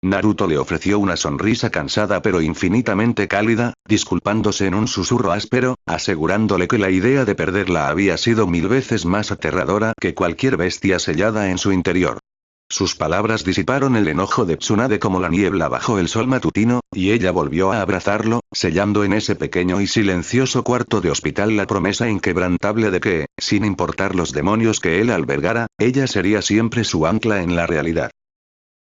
Naruto le ofreció una sonrisa cansada pero infinitamente cálida, disculpándose en un susurro áspero, asegurándole que la idea de perderla había sido 1000 veces más aterradora que cualquier bestia sellada en su interior. Sus palabras disiparon el enojo de Tsunade como la niebla bajo el sol matutino, y ella volvió a abrazarlo, sellando en ese pequeño y silencioso cuarto de hospital la promesa inquebrantable de que, sin importar los demonios que él albergara, ella sería siempre su ancla en la realidad.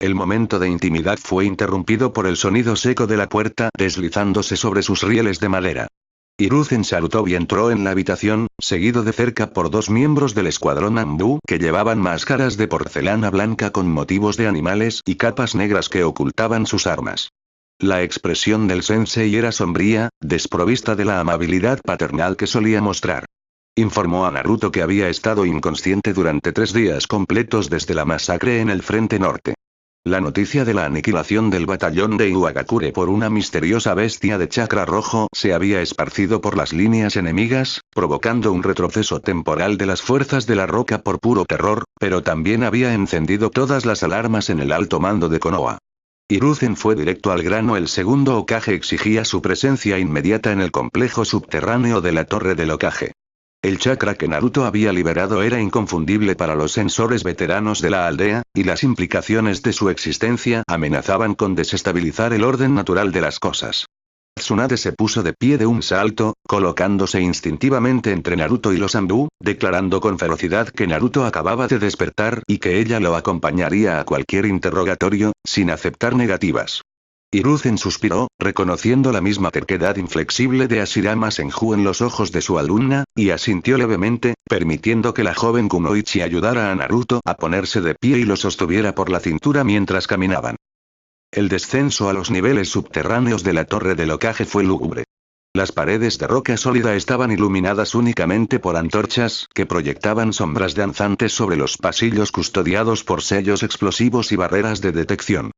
El momento de intimidad fue interrumpido por el sonido seco de la puerta deslizándose sobre sus rieles de madera. Hiruzen Sarutobi entró en la habitación, seguido de cerca por 2 miembros del escuadrón Anbu que llevaban máscaras de porcelana blanca con motivos de animales y capas negras que ocultaban sus armas. La expresión del sensei era sombría, desprovista de la amabilidad paternal que solía mostrar. Informó a Naruto que había estado inconsciente durante 3 días completos desde la masacre en el frente norte. La noticia de la aniquilación del batallón de Iwagakure por una misteriosa bestia de chakra rojo se había esparcido por las líneas enemigas, provocando un retroceso temporal de las fuerzas de la roca por puro terror, pero también había encendido todas las alarmas en el alto mando de Konoha. Hiruzen fue directo al grano. El segundo Hokage exigía su presencia inmediata en el complejo subterráneo de la Torre del Hokage. El chakra que Naruto había liberado era inconfundible para los sensores veteranos de la aldea, y las implicaciones de su existencia amenazaban con desestabilizar el orden natural de las cosas. Tsunade se puso de pie de un salto, colocándose instintivamente entre Naruto y los Anbu, declarando con ferocidad que Naruto acababa de despertar y que ella lo acompañaría a cualquier interrogatorio, sin aceptar negativas. Hiruzen suspiró, reconociendo la misma terquedad inflexible de Hashirama Senju en los ojos de su alumna, y asintió levemente, permitiendo que la joven Kunoichi ayudara a Naruto a ponerse de pie y lo sostuviera por la cintura mientras caminaban. El descenso a los niveles subterráneos de la Torre del Hokage fue lúgubre. Las paredes de roca sólida estaban iluminadas únicamente por antorchas que proyectaban sombras danzantes sobre los pasillos custodiados por sellos explosivos y barreras de detección.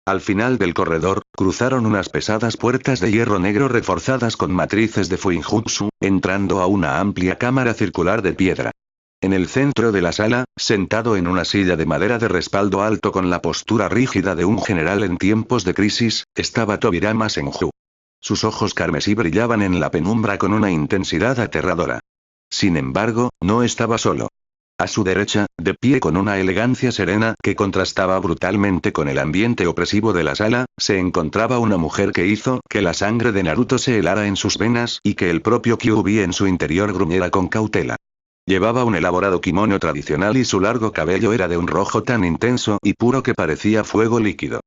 Al final del corredor, cruzaron unas pesadas puertas de hierro negro reforzadas con matrices de Fuinjutsu, entrando a una amplia cámara circular de piedra. En el centro de la sala, sentado en una silla de madera de respaldo alto con la postura rígida de un general en tiempos de crisis, estaba Tobirama Senju. Sus ojos carmesí brillaban en la penumbra con una intensidad aterradora. Sin embargo, no estaba solo. A su derecha, de pie con una elegancia serena que contrastaba brutalmente con el ambiente opresivo de la sala, se encontraba una mujer que hizo que la sangre de Naruto se helara en sus venas y que el propio Kyuubi en su interior gruñera con cautela. Llevaba un elaborado kimono tradicional y su largo cabello era de un rojo tan intenso y puro que parecía fuego líquido.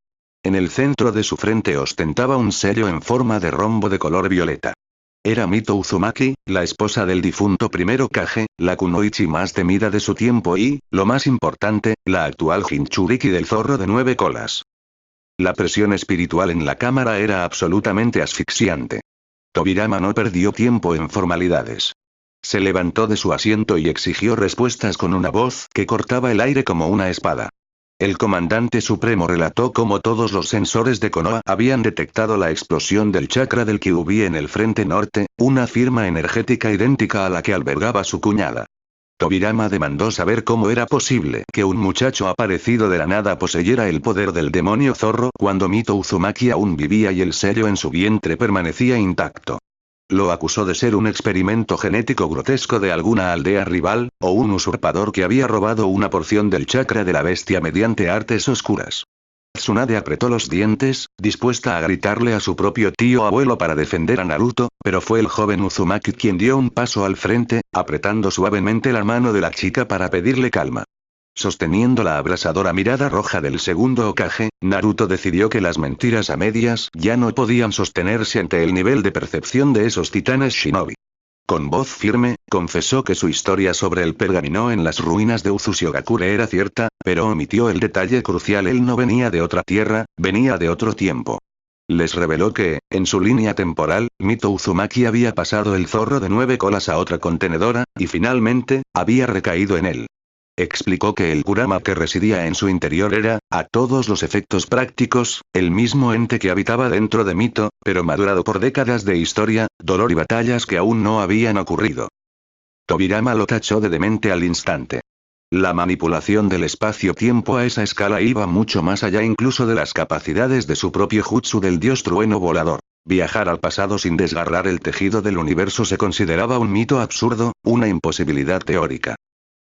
En el centro de su frente ostentaba un sello en forma de rombo de color violeta. Era Mito Uzumaki, la esposa del difunto primer Hokage, la kunoichi más temida de su tiempo y, lo más importante, la actual Jinchuriki del zorro de 9 colas. La presión espiritual en la cámara era absolutamente asfixiante. Tobirama no perdió tiempo en formalidades. Se levantó de su asiento y exigió respuestas con una voz que cortaba el aire como una espada. El comandante supremo relató cómo todos los sensores de Konoha habían detectado la explosión del chakra del Kyuubi en el frente norte, una firma energética idéntica a la que albergaba su cuñada. Tobirama demandó saber cómo era posible que un muchacho aparecido de la nada poseyera el poder del demonio zorro cuando Mito Uzumaki aún vivía y el sello en su vientre permanecía intacto. Lo acusó de ser un experimento genético grotesco de alguna aldea rival, o un usurpador que había robado una porción del chakra de la bestia mediante artes oscuras. Tsunade apretó los dientes, dispuesta a gritarle a su propio tío abuelo para defender a Naruto, pero fue el joven Uzumaki quien dio un paso al frente, apretando suavemente la mano de la chica para pedirle calma. Sosteniendo la abrasadora mirada roja del segundo Hokage, Naruto decidió que las mentiras a medias ya no podían sostenerse ante el nivel de percepción de esos titanes shinobi. Con voz firme, confesó que su historia sobre el pergamino en las ruinas de Uzushigakure era cierta, pero omitió el detalle crucial: él no venía de otra tierra, venía de otro tiempo. Les reveló que, en su línea temporal, Mito Uzumaki había pasado el zorro de 9 colas a otra contenedora, y finalmente, había recaído en él. Explicó que el Kurama que residía en su interior era, a todos los efectos prácticos, el mismo ente que habitaba dentro de Mito, pero madurado por décadas de historia, dolor y batallas que aún no habían ocurrido. Tobirama lo tachó de demente al instante. La manipulación del espacio-tiempo a esa escala iba mucho más allá incluso de las capacidades de su propio jutsu del dios trueno volador. Viajar al pasado sin desgarrar el tejido del universo se consideraba un mito absurdo, una imposibilidad teórica.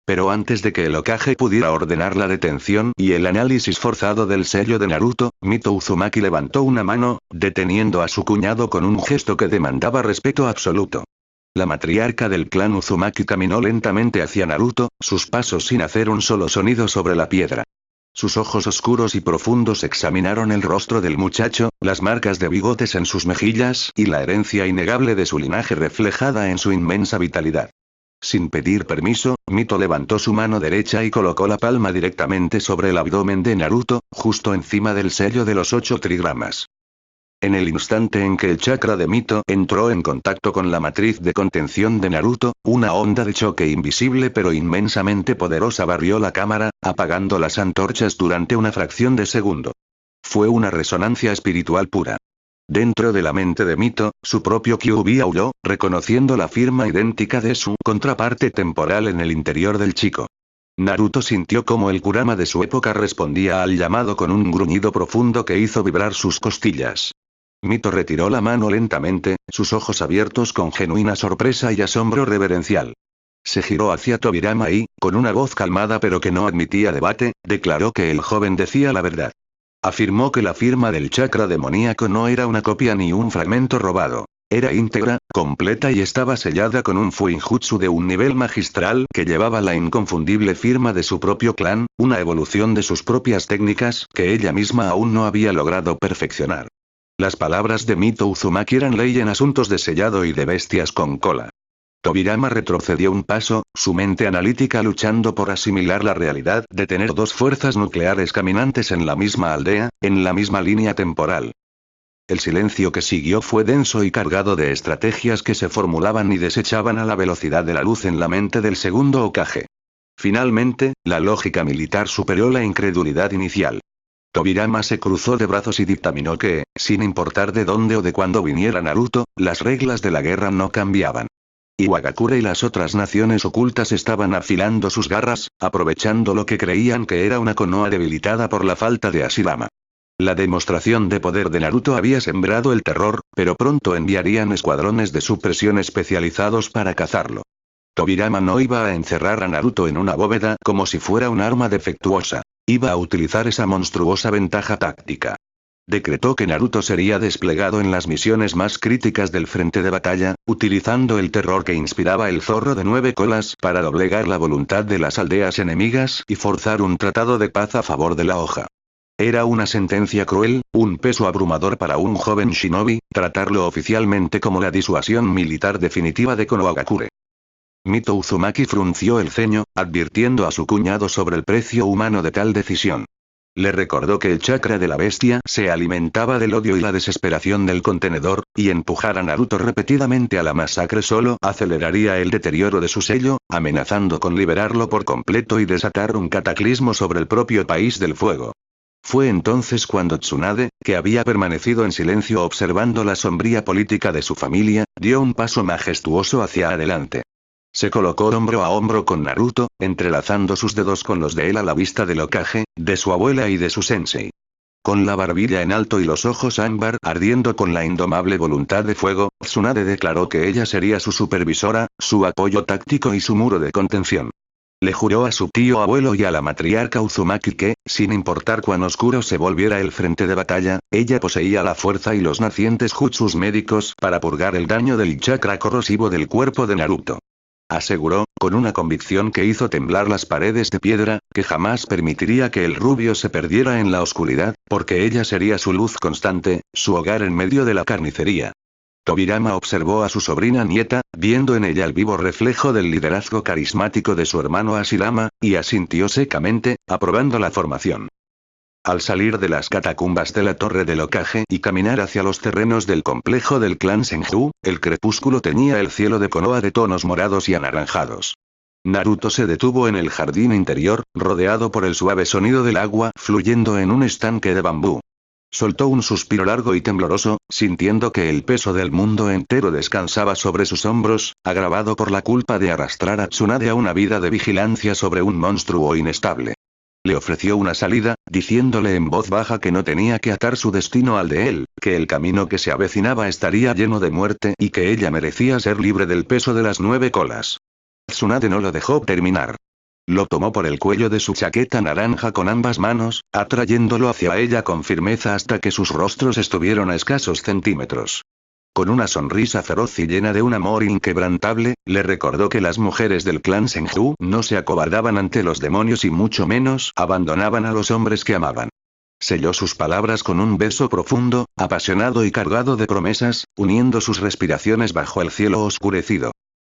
Pero antes de que el Hokage pudiera ordenar la detención y el análisis forzado del sello de Naruto, Mito Uzumaki levantó una mano, deteniendo a su cuñado con un gesto que demandaba respeto absoluto. La matriarca del clan Uzumaki caminó lentamente hacia Naruto, sus pasos sin hacer un solo sonido sobre la piedra. Sus ojos oscuros y profundos examinaron el rostro del muchacho, las marcas de bigotes en sus mejillas y la herencia innegable de su linaje reflejada en su inmensa vitalidad. Sin pedir permiso, Mito levantó su mano derecha y colocó la palma directamente sobre el abdomen de Naruto, justo encima del sello de los 8 trigramas. En el instante en que el chakra de Mito entró en contacto con la matriz de contención de Naruto, una onda de choque invisible pero inmensamente poderosa barrió la cámara, apagando las antorchas durante una fracción de segundo. Fue una resonancia espiritual pura. Dentro de la mente de Mito, su propio Kyuubi aulló, reconociendo la firma idéntica de su contraparte temporal en el interior del chico. Naruto sintió como el Kurama de su época respondía al llamado con un gruñido profundo que hizo vibrar sus costillas. Mito retiró la mano lentamente, sus ojos abiertos con genuina sorpresa y asombro reverencial. Se giró hacia Tobirama y, con una voz calmada pero que no admitía debate, declaró que el joven decía la verdad. Afirmó que la firma del chakra demoníaco no era una copia ni un fragmento robado. Era íntegra, completa y estaba sellada con un fuinjutsu de un nivel magistral que llevaba la inconfundible firma de su propio clan, una evolución de sus propias técnicas que ella misma aún no había logrado perfeccionar. Las palabras de Mito Uzumaki eran ley en asuntos de sellado y de bestias con cola. Tobirama retrocedió un paso, su mente analítica luchando por asimilar la realidad de tener 2 fuerzas nucleares caminantes en la misma aldea, en la misma línea temporal. El silencio que siguió fue denso y cargado de estrategias que se formulaban y desechaban a la velocidad de la luz en la mente del segundo Hokage. Finalmente, la lógica militar superó la incredulidad inicial. Tobirama se cruzó de brazos y dictaminó que, sin importar de dónde o de cuándo viniera Naruto, las reglas de la guerra no cambiaban. Iwagakure y las otras naciones ocultas estaban afilando sus garras, aprovechando lo que creían que era una Konoha debilitada por la falta de Hashirama. La demostración de poder de Naruto había sembrado el terror, pero pronto enviarían escuadrones de supresión especializados para cazarlo. Tobirama no iba a encerrar a Naruto en una bóveda como si fuera un arma defectuosa. Iba a utilizar esa monstruosa ventaja táctica. Decretó que Naruto sería desplegado en las misiones más críticas del frente de batalla, utilizando el terror que inspiraba el zorro de 9 colas para doblegar la voluntad de las aldeas enemigas y forzar un tratado de paz a favor de la hoja. Era una sentencia cruel, un peso abrumador para un joven shinobi, tratarlo oficialmente como la disuasión militar definitiva de Konohagakure. Mito Uzumaki frunció el ceño, advirtiendo a su cuñado sobre el precio humano de tal decisión. Le recordó que el chakra de la bestia se alimentaba del odio y la desesperación del contenedor, y empujar a Naruto repetidamente a la masacre solo aceleraría el deterioro de su sello, amenazando con liberarlo por completo y desatar un cataclismo sobre el propio país del fuego. Fue entonces cuando Tsunade, que había permanecido en silencio observando la sombría política de su familia, dio un paso majestuoso hacia adelante. Se colocó hombro a hombro con Naruto, entrelazando sus dedos con los de él a la vista del Hokage, de su abuela y de su sensei. Con la barbilla en alto y los ojos ámbar ardiendo con la indomable voluntad de fuego, Tsunade declaró que ella sería su supervisora, su apoyo táctico y su muro de contención. Le juró a su tío abuelo y a la matriarca Uzumaki que, sin importar cuán oscuro se volviera el frente de batalla, ella poseía la fuerza y los nacientes jutsus médicos para purgar el daño del chakra corrosivo del cuerpo de Naruto. Aseguró, con una convicción que hizo temblar las paredes de piedra, que jamás permitiría que el rubio se perdiera en la oscuridad, porque ella sería su luz constante, su hogar en medio de la carnicería. Tobirama observó a su sobrina nieta, viendo en ella el vivo reflejo del liderazgo carismático de su hermano Hashirama, y asintió secamente, aprobando la formación. Al salir de las catacumbas de la Torre del Hokage y caminar hacia los terrenos del complejo del clan Senju, el crepúsculo teñía el cielo de Konoha de tonos morados y anaranjados. Naruto se detuvo en el jardín interior, rodeado por el suave sonido del agua fluyendo en un estanque de bambú. Soltó un suspiro largo y tembloroso, sintiendo que el peso del mundo entero descansaba sobre sus hombros, agravado por la culpa de arrastrar a Tsunade a una vida de vigilancia sobre un monstruo inestable. Le ofreció una salida, diciéndole en voz baja que no tenía que atar su destino al de él, que el camino que se avecinaba estaría lleno de muerte y que ella merecía ser libre del peso de las 9 colas. Tsunade no lo dejó terminar. Lo tomó por el cuello de su chaqueta naranja con ambas manos, atrayéndolo hacia ella con firmeza hasta que sus rostros estuvieron a escasos centímetros. Con una sonrisa feroz y llena de un amor inquebrantable, le recordó que las mujeres del clan Senju no se acobardaban ante los demonios y mucho menos abandonaban a los hombres que amaban. Selló sus palabras con un beso profundo, apasionado y cargado de promesas, uniendo sus respiraciones bajo el cielo oscurecido.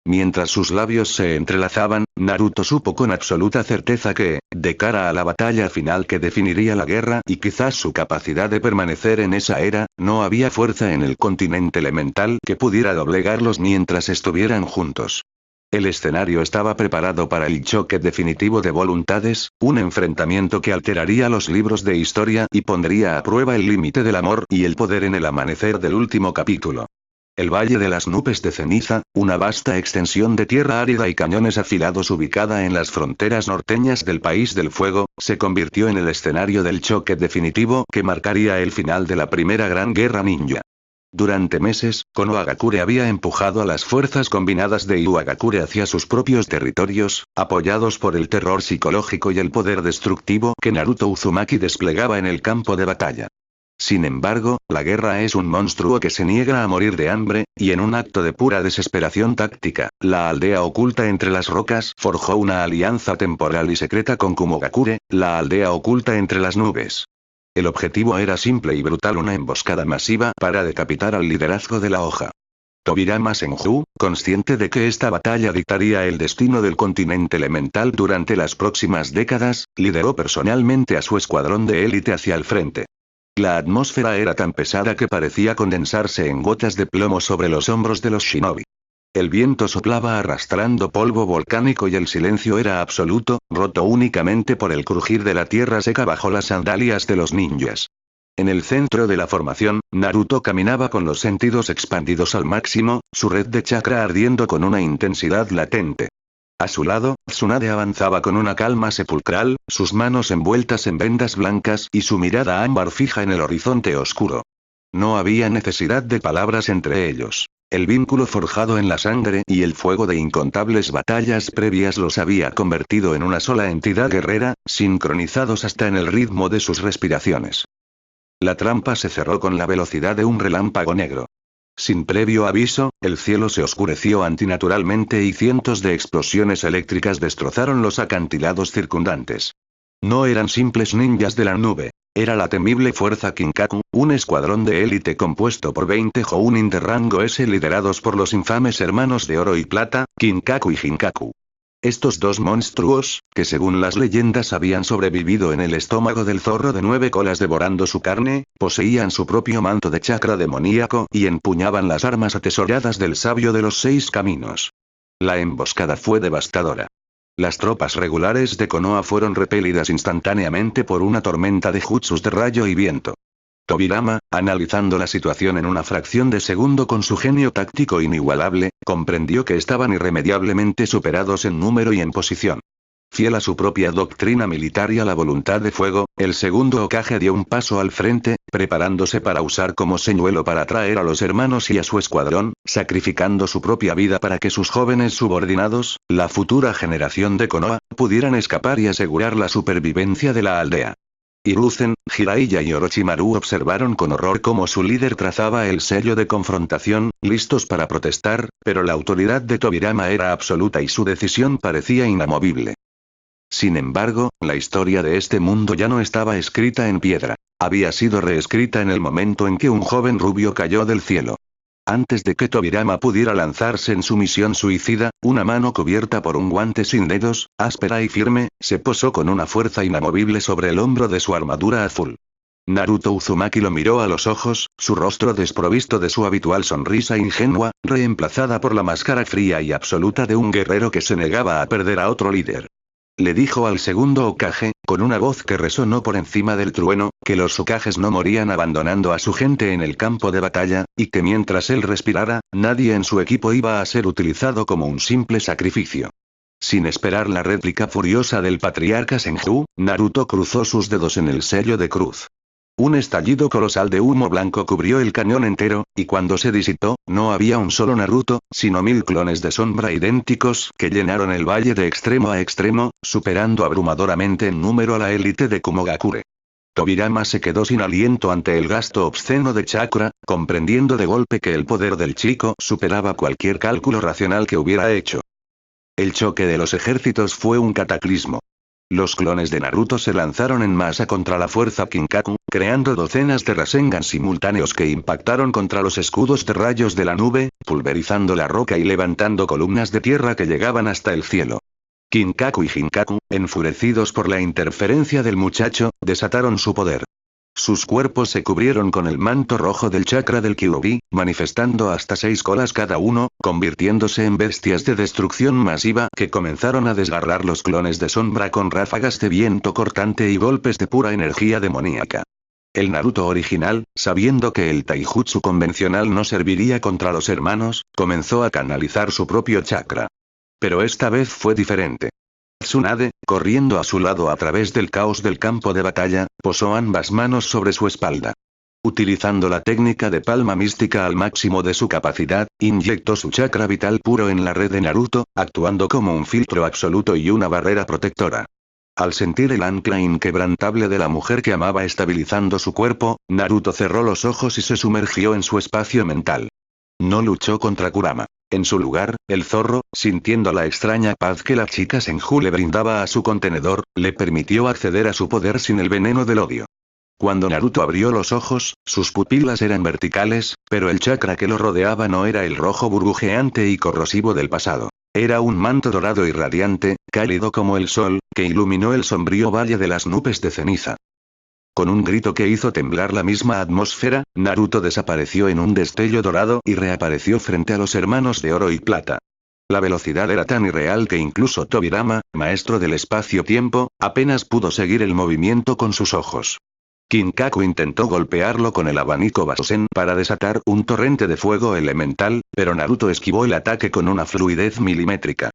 Mientras sus labios se entrelazaban, Naruto supo con absoluta certeza que, de cara a la batalla final que definiría la guerra y quizás su capacidad de permanecer en esa era, no había fuerza en el continente elemental que pudiera doblegarlos mientras estuvieran juntos. El escenario estaba preparado para el choque definitivo de voluntades, un enfrentamiento que alteraría los libros de historia y pondría a prueba el límite del amor y el poder en el amanecer del último capítulo. El Valle de las Nubes de Ceniza, una vasta extensión de tierra árida y cañones afilados ubicada en las fronteras norteñas del País del Fuego, se convirtió en el escenario del choque definitivo que marcaría el final de la primera gran guerra ninja. Durante meses, Konohagakure había empujado a las fuerzas combinadas de Iwagakure hacia sus propios territorios, apoyados por el terror psicológico y el poder destructivo que Naruto Uzumaki desplegaba en el campo de batalla. Sin embargo, la guerra es un monstruo que se niega a morir de hambre, y en un acto de pura desesperación táctica, la aldea oculta entre las rocas forjó una alianza temporal y secreta con Kumogakure, la aldea oculta entre las nubes. El objetivo era simple y brutal: una emboscada masiva para decapitar al liderazgo de la hoja. Tobirama Senju, consciente de que esta batalla dictaría el destino del continente elemental durante las próximas décadas, lideró personalmente a su escuadrón de élite hacia el frente. La atmósfera era tan pesada que parecía condensarse en gotas de plomo sobre los hombros de los shinobi. El viento soplaba arrastrando polvo volcánico y el silencio era absoluto, roto únicamente por el crujir de la tierra seca bajo las sandalias de los ninjas. En el centro de la formación, Naruto caminaba con los sentidos expandidos al máximo, su red de chakra ardiendo con una intensidad latente. A su lado, Tsunade avanzaba con una calma sepulcral, sus manos envueltas en vendas blancas y su mirada ámbar fija en el horizonte oscuro. No había necesidad de palabras entre ellos. El vínculo forjado en la sangre y el fuego de incontables batallas previas los había convertido en una sola entidad guerrera, sincronizados hasta en el ritmo de sus respiraciones. La trampa se cerró con la velocidad de un relámpago negro. Sin previo aviso, el cielo se oscureció antinaturalmente y cientos de explosiones eléctricas destrozaron los acantilados circundantes. No eran simples ninjas de la nube. Era la temible fuerza Kinkaku, un escuadrón de élite compuesto por 20 Jounin de rango S liderados por los infames hermanos de oro y plata, Kinkaku y Jinkaku. Estos dos monstruos, que según las leyendas habían sobrevivido en el estómago del zorro de 9 colas devorando su carne, poseían su propio manto de chakra demoníaco y empuñaban las armas atesoradas del sabio de los 6 caminos. La emboscada fue devastadora. Las tropas regulares de Konoha fueron repelidas instantáneamente por una tormenta de jutsus de rayo y viento. Tobirama, analizando la situación en una fracción de segundo con su genio táctico inigualable, comprendió que estaban irremediablemente superados en número y en posición. Fiel a su propia doctrina militar y a la voluntad de fuego, el segundo Hokage dio un paso al frente, preparándose para usar como señuelo para atraer a los hermanos y a su escuadrón, sacrificando su propia vida para que sus jóvenes subordinados, la futura generación de Konoha, pudieran escapar y asegurar la supervivencia de la aldea. Hiruzen, Jiraiya y Orochimaru observaron con horror cómo su líder trazaba el sello de confrontación, listos para protestar, pero la autoridad de Tobirama era absoluta y su decisión parecía inamovible. Sin embargo, la historia de este mundo ya no estaba escrita en piedra. Había sido reescrita en el momento en que un joven rubio cayó del cielo. Antes de que Tobirama pudiera lanzarse en su misión suicida, una mano cubierta por un guante sin dedos, áspera y firme, se posó con una fuerza inamovible sobre el hombro de su armadura azul. Naruto Uzumaki lo miró a los ojos, su rostro desprovisto de su habitual sonrisa ingenua, reemplazada por la máscara fría y absoluta de un guerrero que se negaba a perder a otro líder. Le dijo al segundo Hokage, con una voz que resonó por encima del trueno, que los Hokages no morían abandonando a su gente en el campo de batalla, y que mientras él respirara, nadie en su equipo iba a ser utilizado como un simple sacrificio. Sin esperar la réplica furiosa del patriarca Senju, Naruto cruzó sus dedos en el sello de cruz. Un estallido colosal de humo blanco cubrió el cañón entero, y cuando se disipó, no había un solo Naruto, sino 1000 clones de sombra idénticos que llenaron el valle de extremo a extremo, superando abrumadoramente en número a la élite de Kumogakure. Tobirama se quedó sin aliento ante el gasto obsceno de chakra, comprendiendo de golpe que el poder del chico superaba cualquier cálculo racional que hubiera hecho. El choque de los ejércitos fue un cataclismo. Los clones de Naruto se lanzaron en masa contra la fuerza Kinkaku, creando docenas de Rasengan simultáneos que impactaron contra los escudos de rayos de la nube, pulverizando la roca y levantando columnas de tierra que llegaban hasta el cielo. Kinkaku y Jinkaku, enfurecidos por la interferencia del muchacho, desataron su poder. Sus cuerpos se cubrieron con el manto rojo del chakra del Kyuubi, manifestando hasta 6 colas cada uno, convirtiéndose en bestias de destrucción masiva que comenzaron a desgarrar los clones de sombra con ráfagas de viento cortante y golpes de pura energía demoníaca. El Naruto original, sabiendo que el taijutsu convencional no serviría contra los hermanos, comenzó a canalizar su propio chakra. Pero esta vez fue diferente. Tsunade, corriendo a su lado a través del caos del campo de batalla, posó ambas manos sobre su espalda. Utilizando la técnica de palma mística al máximo de su capacidad, inyectó su chakra vital puro en la red de Naruto, actuando como un filtro absoluto y una barrera protectora. Al sentir el ancla inquebrantable de la mujer que amaba estabilizando su cuerpo, Naruto cerró los ojos y se sumergió en su espacio mental. No luchó contra Kurama. En su lugar, el zorro, sintiendo la extraña paz que la chica Senju le brindaba a su contenedor, le permitió acceder a su poder sin el veneno del odio. Cuando Naruto abrió los ojos, sus pupilas eran verticales, pero el chakra que lo rodeaba no era el rojo burbujeante y corrosivo del pasado. Era un manto dorado y radiante, cálido como el sol, que iluminó el sombrío valle de las nubes de ceniza. Con un grito que hizo temblar la misma atmósfera, Naruto desapareció en un destello dorado y reapareció frente a los hermanos de oro y plata. La velocidad era tan irreal que incluso Tobirama, maestro del espacio-tiempo, apenas pudo seguir el movimiento con sus ojos. Kinkaku intentó golpearlo con el abanico Basosen para desatar un torrente de fuego elemental, pero Naruto esquivó el ataque con una fluidez milimétrica.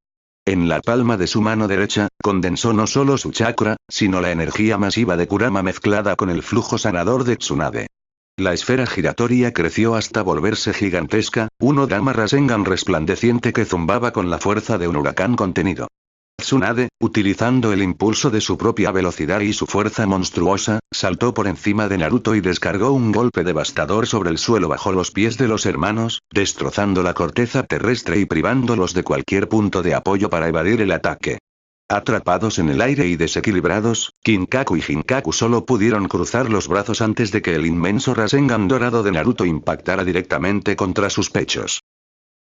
En la palma de su mano derecha, condensó no solo su chakra, sino la energía masiva de Kurama mezclada con el flujo sanador de Tsunade. La esfera giratoria creció hasta volverse gigantesca, un Odama Rasengan resplandeciente que zumbaba con la fuerza de un huracán contenido. Tsunade, utilizando el impulso de su propia velocidad y su fuerza monstruosa, saltó por encima de Naruto y descargó un golpe devastador sobre el suelo bajo los pies de los hermanos, destrozando la corteza terrestre y privándolos de cualquier punto de apoyo para evadir el ataque. Atrapados en el aire y desequilibrados, Kinkaku y Jinkaku solo pudieron cruzar los brazos antes de que el inmenso Rasengan dorado de Naruto impactara directamente contra sus pechos.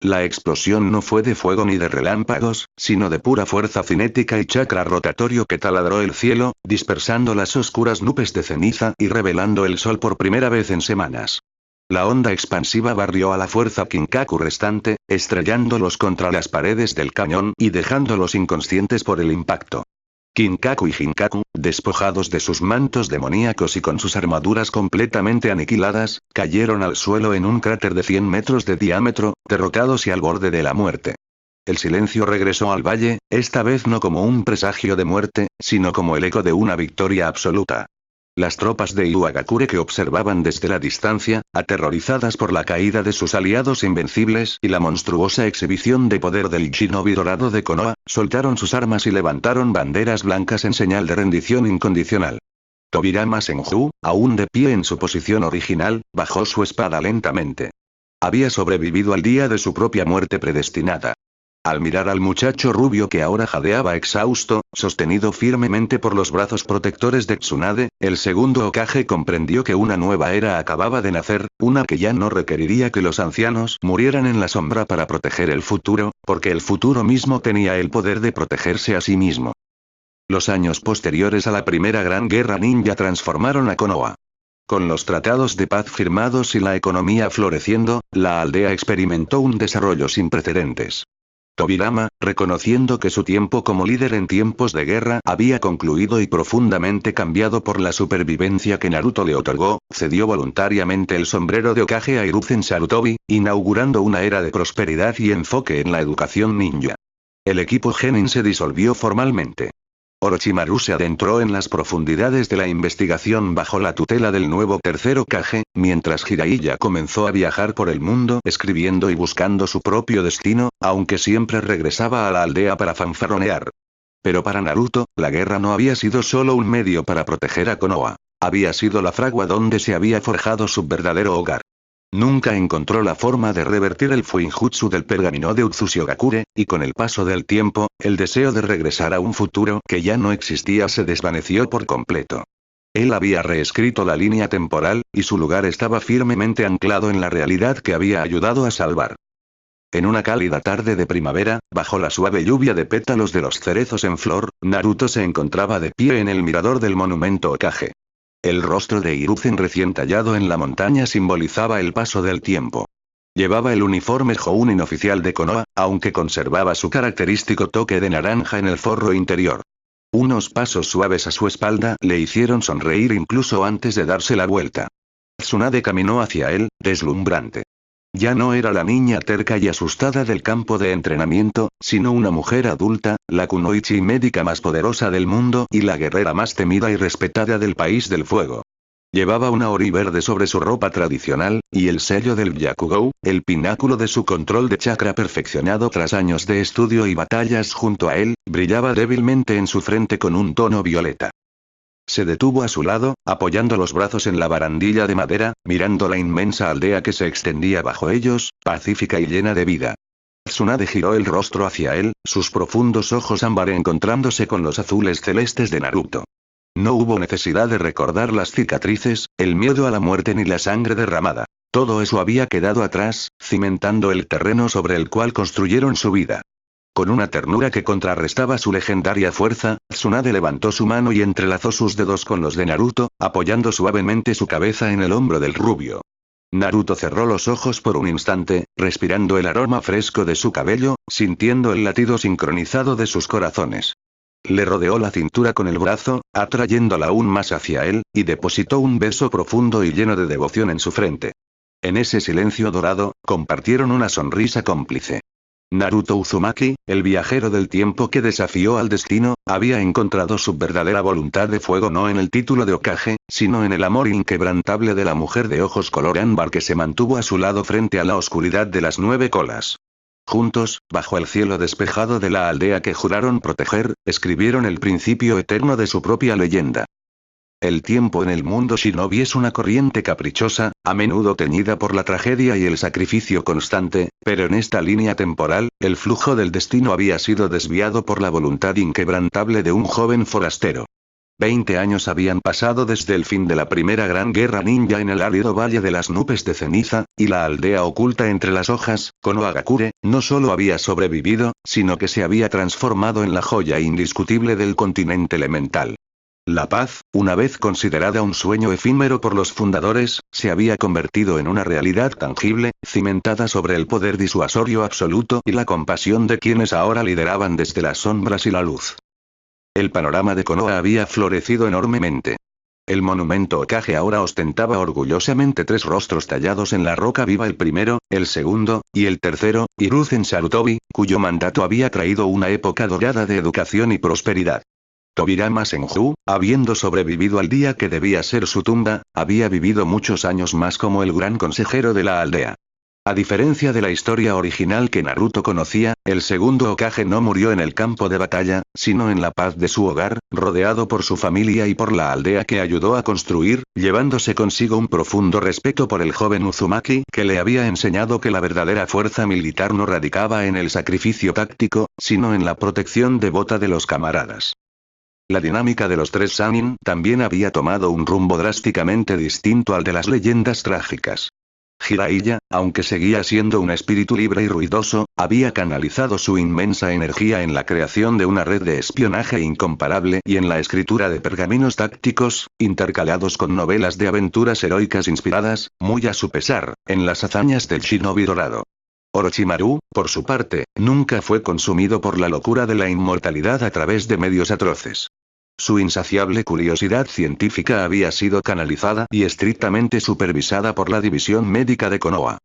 La explosión no fue de fuego ni de relámpagos, sino de pura fuerza cinética y chakra rotatorio que taladró el cielo, dispersando las oscuras nubes de ceniza y revelando el sol por primera vez en semanas. La onda expansiva barrió a la fuerza Kinkaku restante, estrellándolos contra las paredes del cañón y dejándolos inconscientes por el impacto. Kinkaku y Jinkaku, despojados de sus mantos demoníacos y con sus armaduras completamente aniquiladas, cayeron al suelo en un cráter de 100 metros de diámetro, derrotados y al borde de la muerte. El silencio regresó al valle, esta vez no como un presagio de muerte, sino como el eco de una victoria absoluta. Las tropas de Iwagakure que observaban desde la distancia, aterrorizadas por la caída de sus aliados invencibles y la monstruosa exhibición de poder del shinobi dorado de Konoha, soltaron sus armas y levantaron banderas blancas en señal de rendición incondicional. Tobirama Senju, aún de pie en su posición original, bajó su espada lentamente. Había sobrevivido al día de su propia muerte predestinada. Al mirar al muchacho rubio que ahora jadeaba exhausto, sostenido firmemente por los brazos protectores de Tsunade, el segundo Hokage comprendió que una nueva era acababa de nacer, una que ya no requeriría que los ancianos murieran en la sombra para proteger el futuro, porque el futuro mismo tenía el poder de protegerse a sí mismo. Los años posteriores a la primera gran guerra ninja transformaron a Konoha. Con los tratados de paz firmados y la economía floreciendo, la aldea experimentó un desarrollo sin precedentes. Tobirama, reconociendo que su tiempo como líder en tiempos de guerra había concluido y profundamente cambiado por la supervivencia que Naruto le otorgó, cedió voluntariamente el sombrero de Hokage a Hiruzen Sarutobi, inaugurando una era de prosperidad y enfoque en la educación ninja. El equipo Genin se disolvió formalmente. Orochimaru se adentró en las profundidades de la investigación bajo la tutela del nuevo tercer Hokage, mientras Jiraiya comenzó a viajar por el mundo escribiendo y buscando su propio destino, aunque siempre regresaba a la aldea para fanfarronear. Pero para Naruto, la guerra no había sido solo un medio para proteger a Konoha. Había sido la fragua donde se había forjado su verdadero hogar. Nunca encontró la forma de revertir el fuinjutsu del pergamino de Utsushigakure, y con el paso del tiempo, el deseo de regresar a un futuro que ya no existía se desvaneció por completo. Él había reescrito la línea temporal, y su lugar estaba firmemente anclado en la realidad que había ayudado a salvar. En una cálida tarde de primavera, bajo la suave lluvia de pétalos de los cerezos en flor, Naruto se encontraba de pie en el mirador del monumento Hokage. El rostro de Hiruzen recién tallado en la montaña simbolizaba el paso del tiempo. Llevaba el uniforme Jounin oficial de Konoha, aunque conservaba su característico toque de naranja en el forro interior. Unos pasos suaves a su espalda le hicieron sonreír incluso antes de darse la vuelta. Tsunade caminó hacia él, deslumbrante. Ya no era la niña terca y asustada del campo de entrenamiento, sino una mujer adulta, la kunoichi médica más poderosa del mundo y la guerrera más temida y respetada del país del fuego. Llevaba una ori verde sobre su ropa tradicional, y el sello del Byakugou, el pináculo de su control de chakra perfeccionado tras años de estudio y batallas junto a él, brillaba débilmente en su frente con un tono violeta. Se detuvo a su lado, apoyando los brazos en la barandilla de madera, mirando la inmensa aldea que se extendía bajo ellos, pacífica y llena de vida. Tsunade giró el rostro hacia él, sus profundos ojos ámbar encontrándose con los azules celestes de Naruto. No hubo necesidad de recordar las cicatrices, el miedo a la muerte ni la sangre derramada. Todo eso había quedado atrás, cimentando el terreno sobre el cual construyeron su vida. Con una ternura que contrarrestaba su legendaria fuerza, Tsunade levantó su mano y entrelazó sus dedos con los de Naruto, apoyando suavemente su cabeza en el hombro del rubio. Naruto cerró los ojos por un instante, respirando el aroma fresco de su cabello, sintiendo el latido sincronizado de sus corazones. Le rodeó la cintura con el brazo, atrayéndola aún más hacia él, y depositó un beso profundo y lleno de devoción en su frente. En ese silencio dorado, compartieron una sonrisa cómplice. Naruto Uzumaki, el viajero del tiempo que desafió al destino, había encontrado su verdadera voluntad de fuego no en el título de Hokage, sino en el amor inquebrantable de la mujer de ojos color ámbar que se mantuvo a su lado frente a la oscuridad de las 9 colas. Juntos, bajo el cielo despejado de la aldea que juraron proteger, escribieron el principio eterno de su propia leyenda. El tiempo en el mundo shinobi es una corriente caprichosa, a menudo teñida por la tragedia y el sacrificio constante, pero en esta línea temporal, el flujo del destino había sido desviado por la voluntad inquebrantable de un joven forastero. 20 años habían pasado desde el fin de la primera gran guerra ninja en el árido valle de las nubes de ceniza, y la aldea oculta entre las hojas, Konohagakure, no solo había sobrevivido, sino que se había transformado en la joya indiscutible del continente elemental. La paz, una vez considerada un sueño efímero por los fundadores, se había convertido en una realidad tangible, cimentada sobre el poder disuasorio absoluto y la compasión de quienes ahora lideraban desde las sombras y la luz. El panorama de Konoha había florecido enormemente. El monumento Hokage ahora ostentaba orgullosamente 3 rostros tallados en la roca viva: el primero, el segundo, y el tercero, Hiruzen Sarutobi, cuyo mandato había traído una época dorada de educación y prosperidad. Tobirama Senju, habiendo sobrevivido al día que debía ser su tumba, había vivido muchos años más como el gran consejero de la aldea. A diferencia de la historia original que Naruto conocía, el segundo Hokage no murió en el campo de batalla, sino en la paz de su hogar, rodeado por su familia y por la aldea que ayudó a construir, llevándose consigo un profundo respeto por el joven Uzumaki que le había enseñado que la verdadera fuerza militar no radicaba en el sacrificio táctico, sino en la protección devota de los camaradas. La dinámica de los tres Sannin también había tomado un rumbo drásticamente distinto al de las leyendas trágicas. Jiraiya, aunque seguía siendo un espíritu libre y ruidoso, había canalizado su inmensa energía en la creación de una red de espionaje incomparable y en la escritura de pergaminos tácticos, intercalados con novelas de aventuras heroicas inspiradas, muy a su pesar, en las hazañas del Shinobi Dorado. Orochimaru, por su parte, nunca fue consumido por la locura de la inmortalidad a través de medios atroces. Su insaciable curiosidad científica había sido canalizada y estrictamente supervisada por la división médica de Konoha.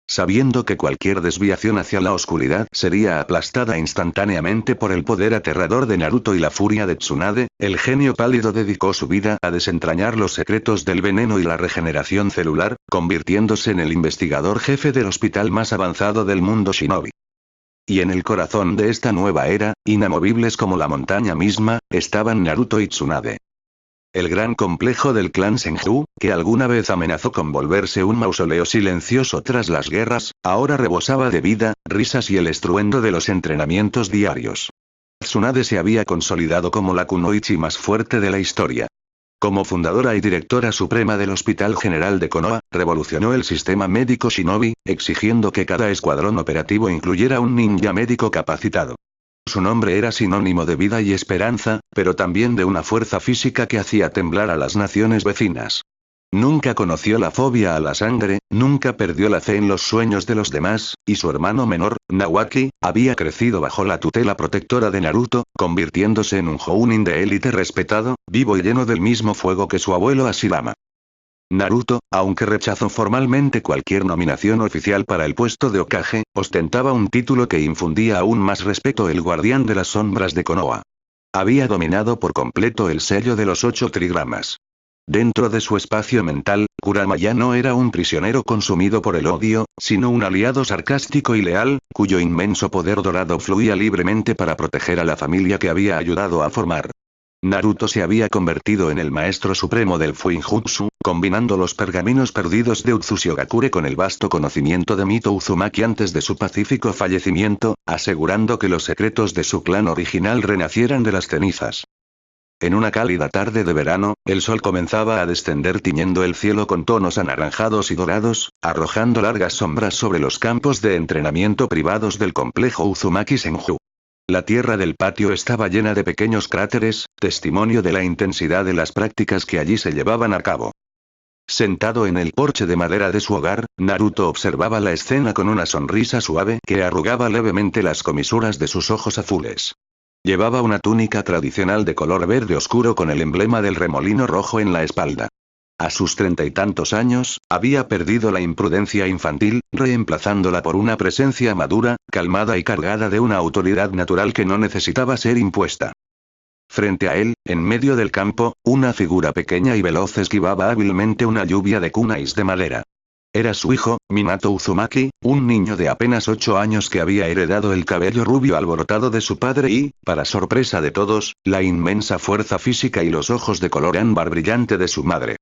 Sabiendo que cualquier desviación hacia la oscuridad sería aplastada instantáneamente por el poder aterrador de Naruto y la furia de Tsunade, el genio pálido dedicó su vida a desentrañar los secretos del veneno y la regeneración celular, convirtiéndose en el investigador jefe del hospital más avanzado del mundo shinobi. Y en el corazón de esta nueva era, inamovibles como la montaña misma, estaban Naruto y Tsunade. El gran complejo del clan Senju, que alguna vez amenazó con volverse un mausoleo silencioso tras las guerras, ahora rebosaba de vida, risas y el estruendo de los entrenamientos diarios. Tsunade se había consolidado como la kunoichi más fuerte de la historia. Como fundadora y directora suprema del Hospital General de Konoha, revolucionó el sistema médico shinobi, exigiendo que cada escuadrón operativo incluyera un ninja médico capacitado. Su nombre era sinónimo de vida y esperanza, pero también de una fuerza física que hacía temblar a las naciones vecinas. Nunca conoció la fobia a la sangre, nunca perdió la fe en los sueños de los demás, y su hermano menor, Nawaki, había crecido bajo la tutela protectora de Naruto, convirtiéndose en un Jounin de élite respetado, vivo y lleno del mismo fuego que su abuelo Hashirama. Naruto, aunque rechazó formalmente cualquier nominación oficial para el puesto de Hokage, ostentaba un título que infundía aún más respeto: el guardián de las sombras de Konoha. Había dominado por completo el sello de los 8 trigramas. Dentro de su espacio mental, Kurama ya no era un prisionero consumido por el odio, sino un aliado sarcástico y leal, cuyo inmenso poder dorado fluía libremente para proteger a la familia que había ayudado a formar. Naruto se había convertido en el maestro supremo del Fuinjutsu, combinando los pergaminos perdidos de Utsushigakure con el vasto conocimiento de Mito Uzumaki antes de su pacífico fallecimiento, asegurando que los secretos de su clan original renacieran de las cenizas. En una cálida tarde de verano, el sol comenzaba a descender tiñendo el cielo con tonos anaranjados y dorados, arrojando largas sombras sobre los campos de entrenamiento privados del complejo Uzumaki Senju. La tierra del patio estaba llena de pequeños cráteres, testimonio de la intensidad de las prácticas que allí se llevaban a cabo. Sentado en el porche de madera de su hogar, Naruto observaba la escena con una sonrisa suave que arrugaba levemente las comisuras de sus ojos azules. Llevaba una túnica tradicional de color verde oscuro con el emblema del remolino rojo en la espalda. A sus 30 y tantos años, había perdido la imprudencia infantil, reemplazándola por una presencia madura, calmada y cargada de una autoridad natural que no necesitaba ser impuesta. Frente a él, en medio del campo, una figura pequeña y veloz esquivaba hábilmente una lluvia de kunais de madera. Era su hijo, Minato Uzumaki, un niño de apenas 8 años que había heredado el cabello rubio alborotado de su padre y, para sorpresa de todos, la inmensa fuerza física y los ojos de color ámbar brillante de su madre.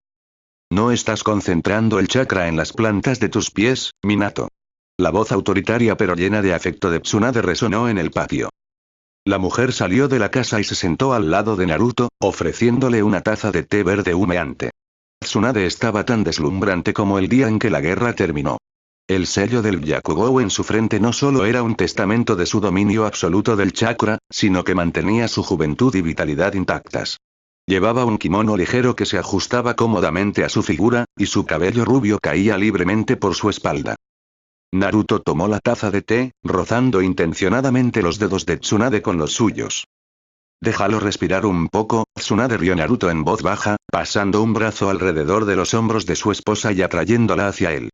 «No estás concentrando el chakra en las plantas de tus pies, Minato». La voz autoritaria pero llena de afecto de Tsunade resonó en el patio. La mujer salió de la casa y se sentó al lado de Naruto, ofreciéndole una taza de té verde humeante. Tsunade estaba tan deslumbrante como el día en que la guerra terminó. El sello del Byakugou en su frente no solo era un testamento de su dominio absoluto del chakra, sino que mantenía su juventud y vitalidad intactas. Llevaba un kimono ligero que se ajustaba cómodamente a su figura, y su cabello rubio caía libremente por su espalda. Naruto tomó la taza de té, rozando intencionadamente los dedos de Tsunade con los suyos. «Déjalo respirar un poco», Tsunade rió Naruto en voz baja, pasando un brazo alrededor de los hombros de su esposa y atrayéndola hacia él.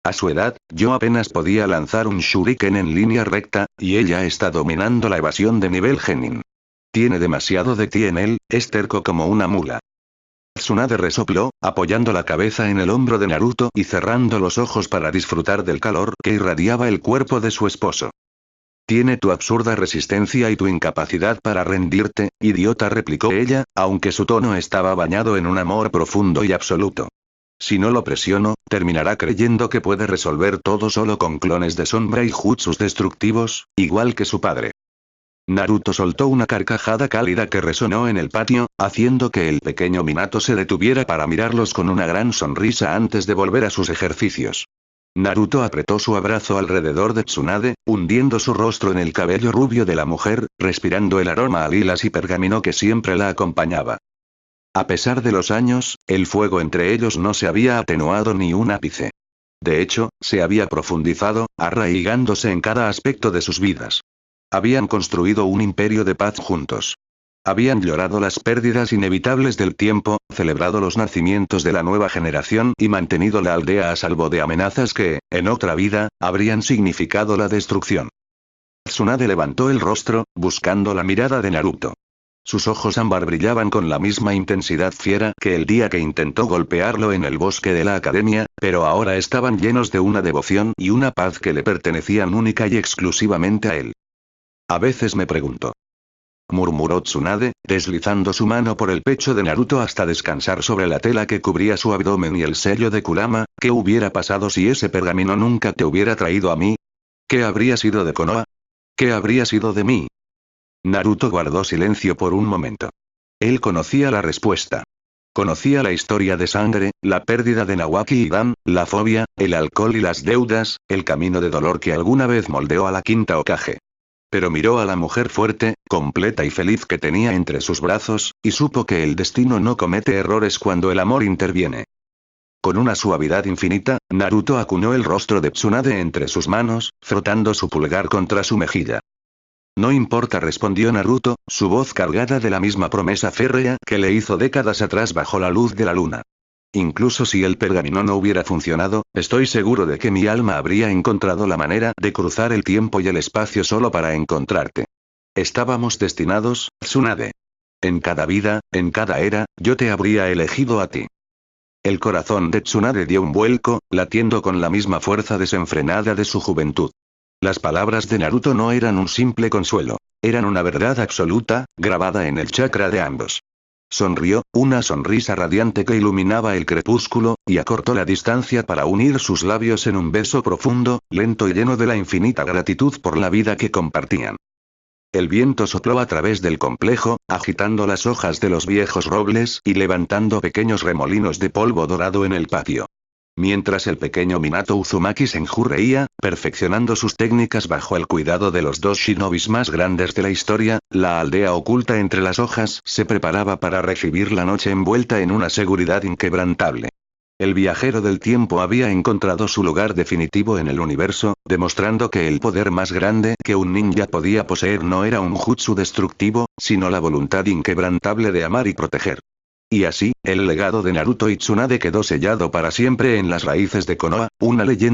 A su edad, yo apenas podía lanzar un shuriken en línea recta, y ella está dominando la evasión de nivel genin. Tiene demasiado de ti en él, es terco como una mula. Tsunade resopló, apoyando la cabeza en el hombro de Naruto y cerrando los ojos para disfrutar del calor que irradiaba el cuerpo de su esposo. Tiene tu absurda resistencia y tu incapacidad para rendirte, idiota, replicó ella, aunque su tono estaba bañado en un amor profundo y absoluto. Si no lo presiono, terminará creyendo que puede resolver todo solo con clones de sombra y jutsus destructivos, igual que su padre. Naruto soltó una carcajada cálida que resonó en el patio, haciendo que el pequeño Minato se detuviera para mirarlos con una gran sonrisa antes de volver a sus ejercicios. Naruto apretó su abrazo alrededor de Tsunade, hundiendo su rostro en el cabello rubio de la mujer, respirando el aroma a lilas y pergamino que siempre la acompañaba. A pesar de los años, el fuego entre ellos no se había atenuado ni un ápice. De hecho, se había profundizado, arraigándose en cada aspecto de sus vidas. Habían construido un imperio de paz juntos. Habían llorado las pérdidas inevitables del tiempo, celebrado los nacimientos de la nueva generación y mantenido la aldea a salvo de amenazas que, en otra vida, habrían significado la destrucción. Tsunade levantó el rostro, buscando la mirada de Naruto. Sus ojos ámbar brillaban con la misma intensidad fiera que el día que intentó golpearlo en el bosque de la academia, pero ahora estaban llenos de una devoción y una paz que le pertenecían única y exclusivamente a él. A veces me pregunto, murmuró Tsunade, deslizando su mano por el pecho de Naruto hasta descansar sobre la tela que cubría su abdomen y el sello de Kurama. ¿Qué hubiera pasado si ese pergamino nunca te hubiera traído a mí? ¿Qué habría sido de Konoha? ¿Qué habría sido de mí? Naruto guardó silencio por un momento. Él conocía la respuesta. Conocía la historia de sangre, la pérdida de Nawaki y Dan, la fobia, el alcohol y las deudas, el camino de dolor que alguna vez moldeó a la quinta Hokage. Pero miró a la mujer fuerte, completa y feliz que tenía entre sus brazos, y supo que el destino no comete errores cuando el amor interviene. Con una suavidad infinita, Naruto acuñó el rostro de Tsunade entre sus manos, frotando su pulgar contra su mejilla. No importa, respondió Naruto, su voz cargada de la misma promesa férrea que le hizo décadas atrás bajo la luz de la luna. Incluso si el pergamino no hubiera funcionado, estoy seguro de que mi alma habría encontrado la manera de cruzar el tiempo y el espacio solo para encontrarte. Estábamos destinados, Tsunade. En cada vida, en cada era, yo te habría elegido a ti. El corazón de Tsunade dio un vuelco, latiendo con la misma fuerza desenfrenada de su juventud. Las palabras de Naruto no eran un simple consuelo, eran una verdad absoluta, grabada en el chakra de ambos. Sonrió, una sonrisa radiante que iluminaba el crepúsculo, y acortó la distancia para unir sus labios en un beso profundo, lento y lleno de la infinita gratitud por la vida que compartían. El viento sopló a través del complejo, agitando las hojas de los viejos robles y levantando pequeños remolinos de polvo dorado en el patio. Mientras el pequeño Minato Uzumaki se enjurreía, perfeccionando sus técnicas bajo el cuidado de los dos shinobis más grandes de la historia, la aldea oculta entre las hojas se preparaba para recibir la noche envuelta en una seguridad inquebrantable. El viajero del tiempo había encontrado su lugar definitivo en el universo, demostrando que el poder más grande que un ninja podía poseer no era un jutsu destructivo, sino la voluntad inquebrantable de amar y proteger. Y así, el legado de Naruto y Tsunade quedó sellado para siempre en las raíces de Konoha, una leyenda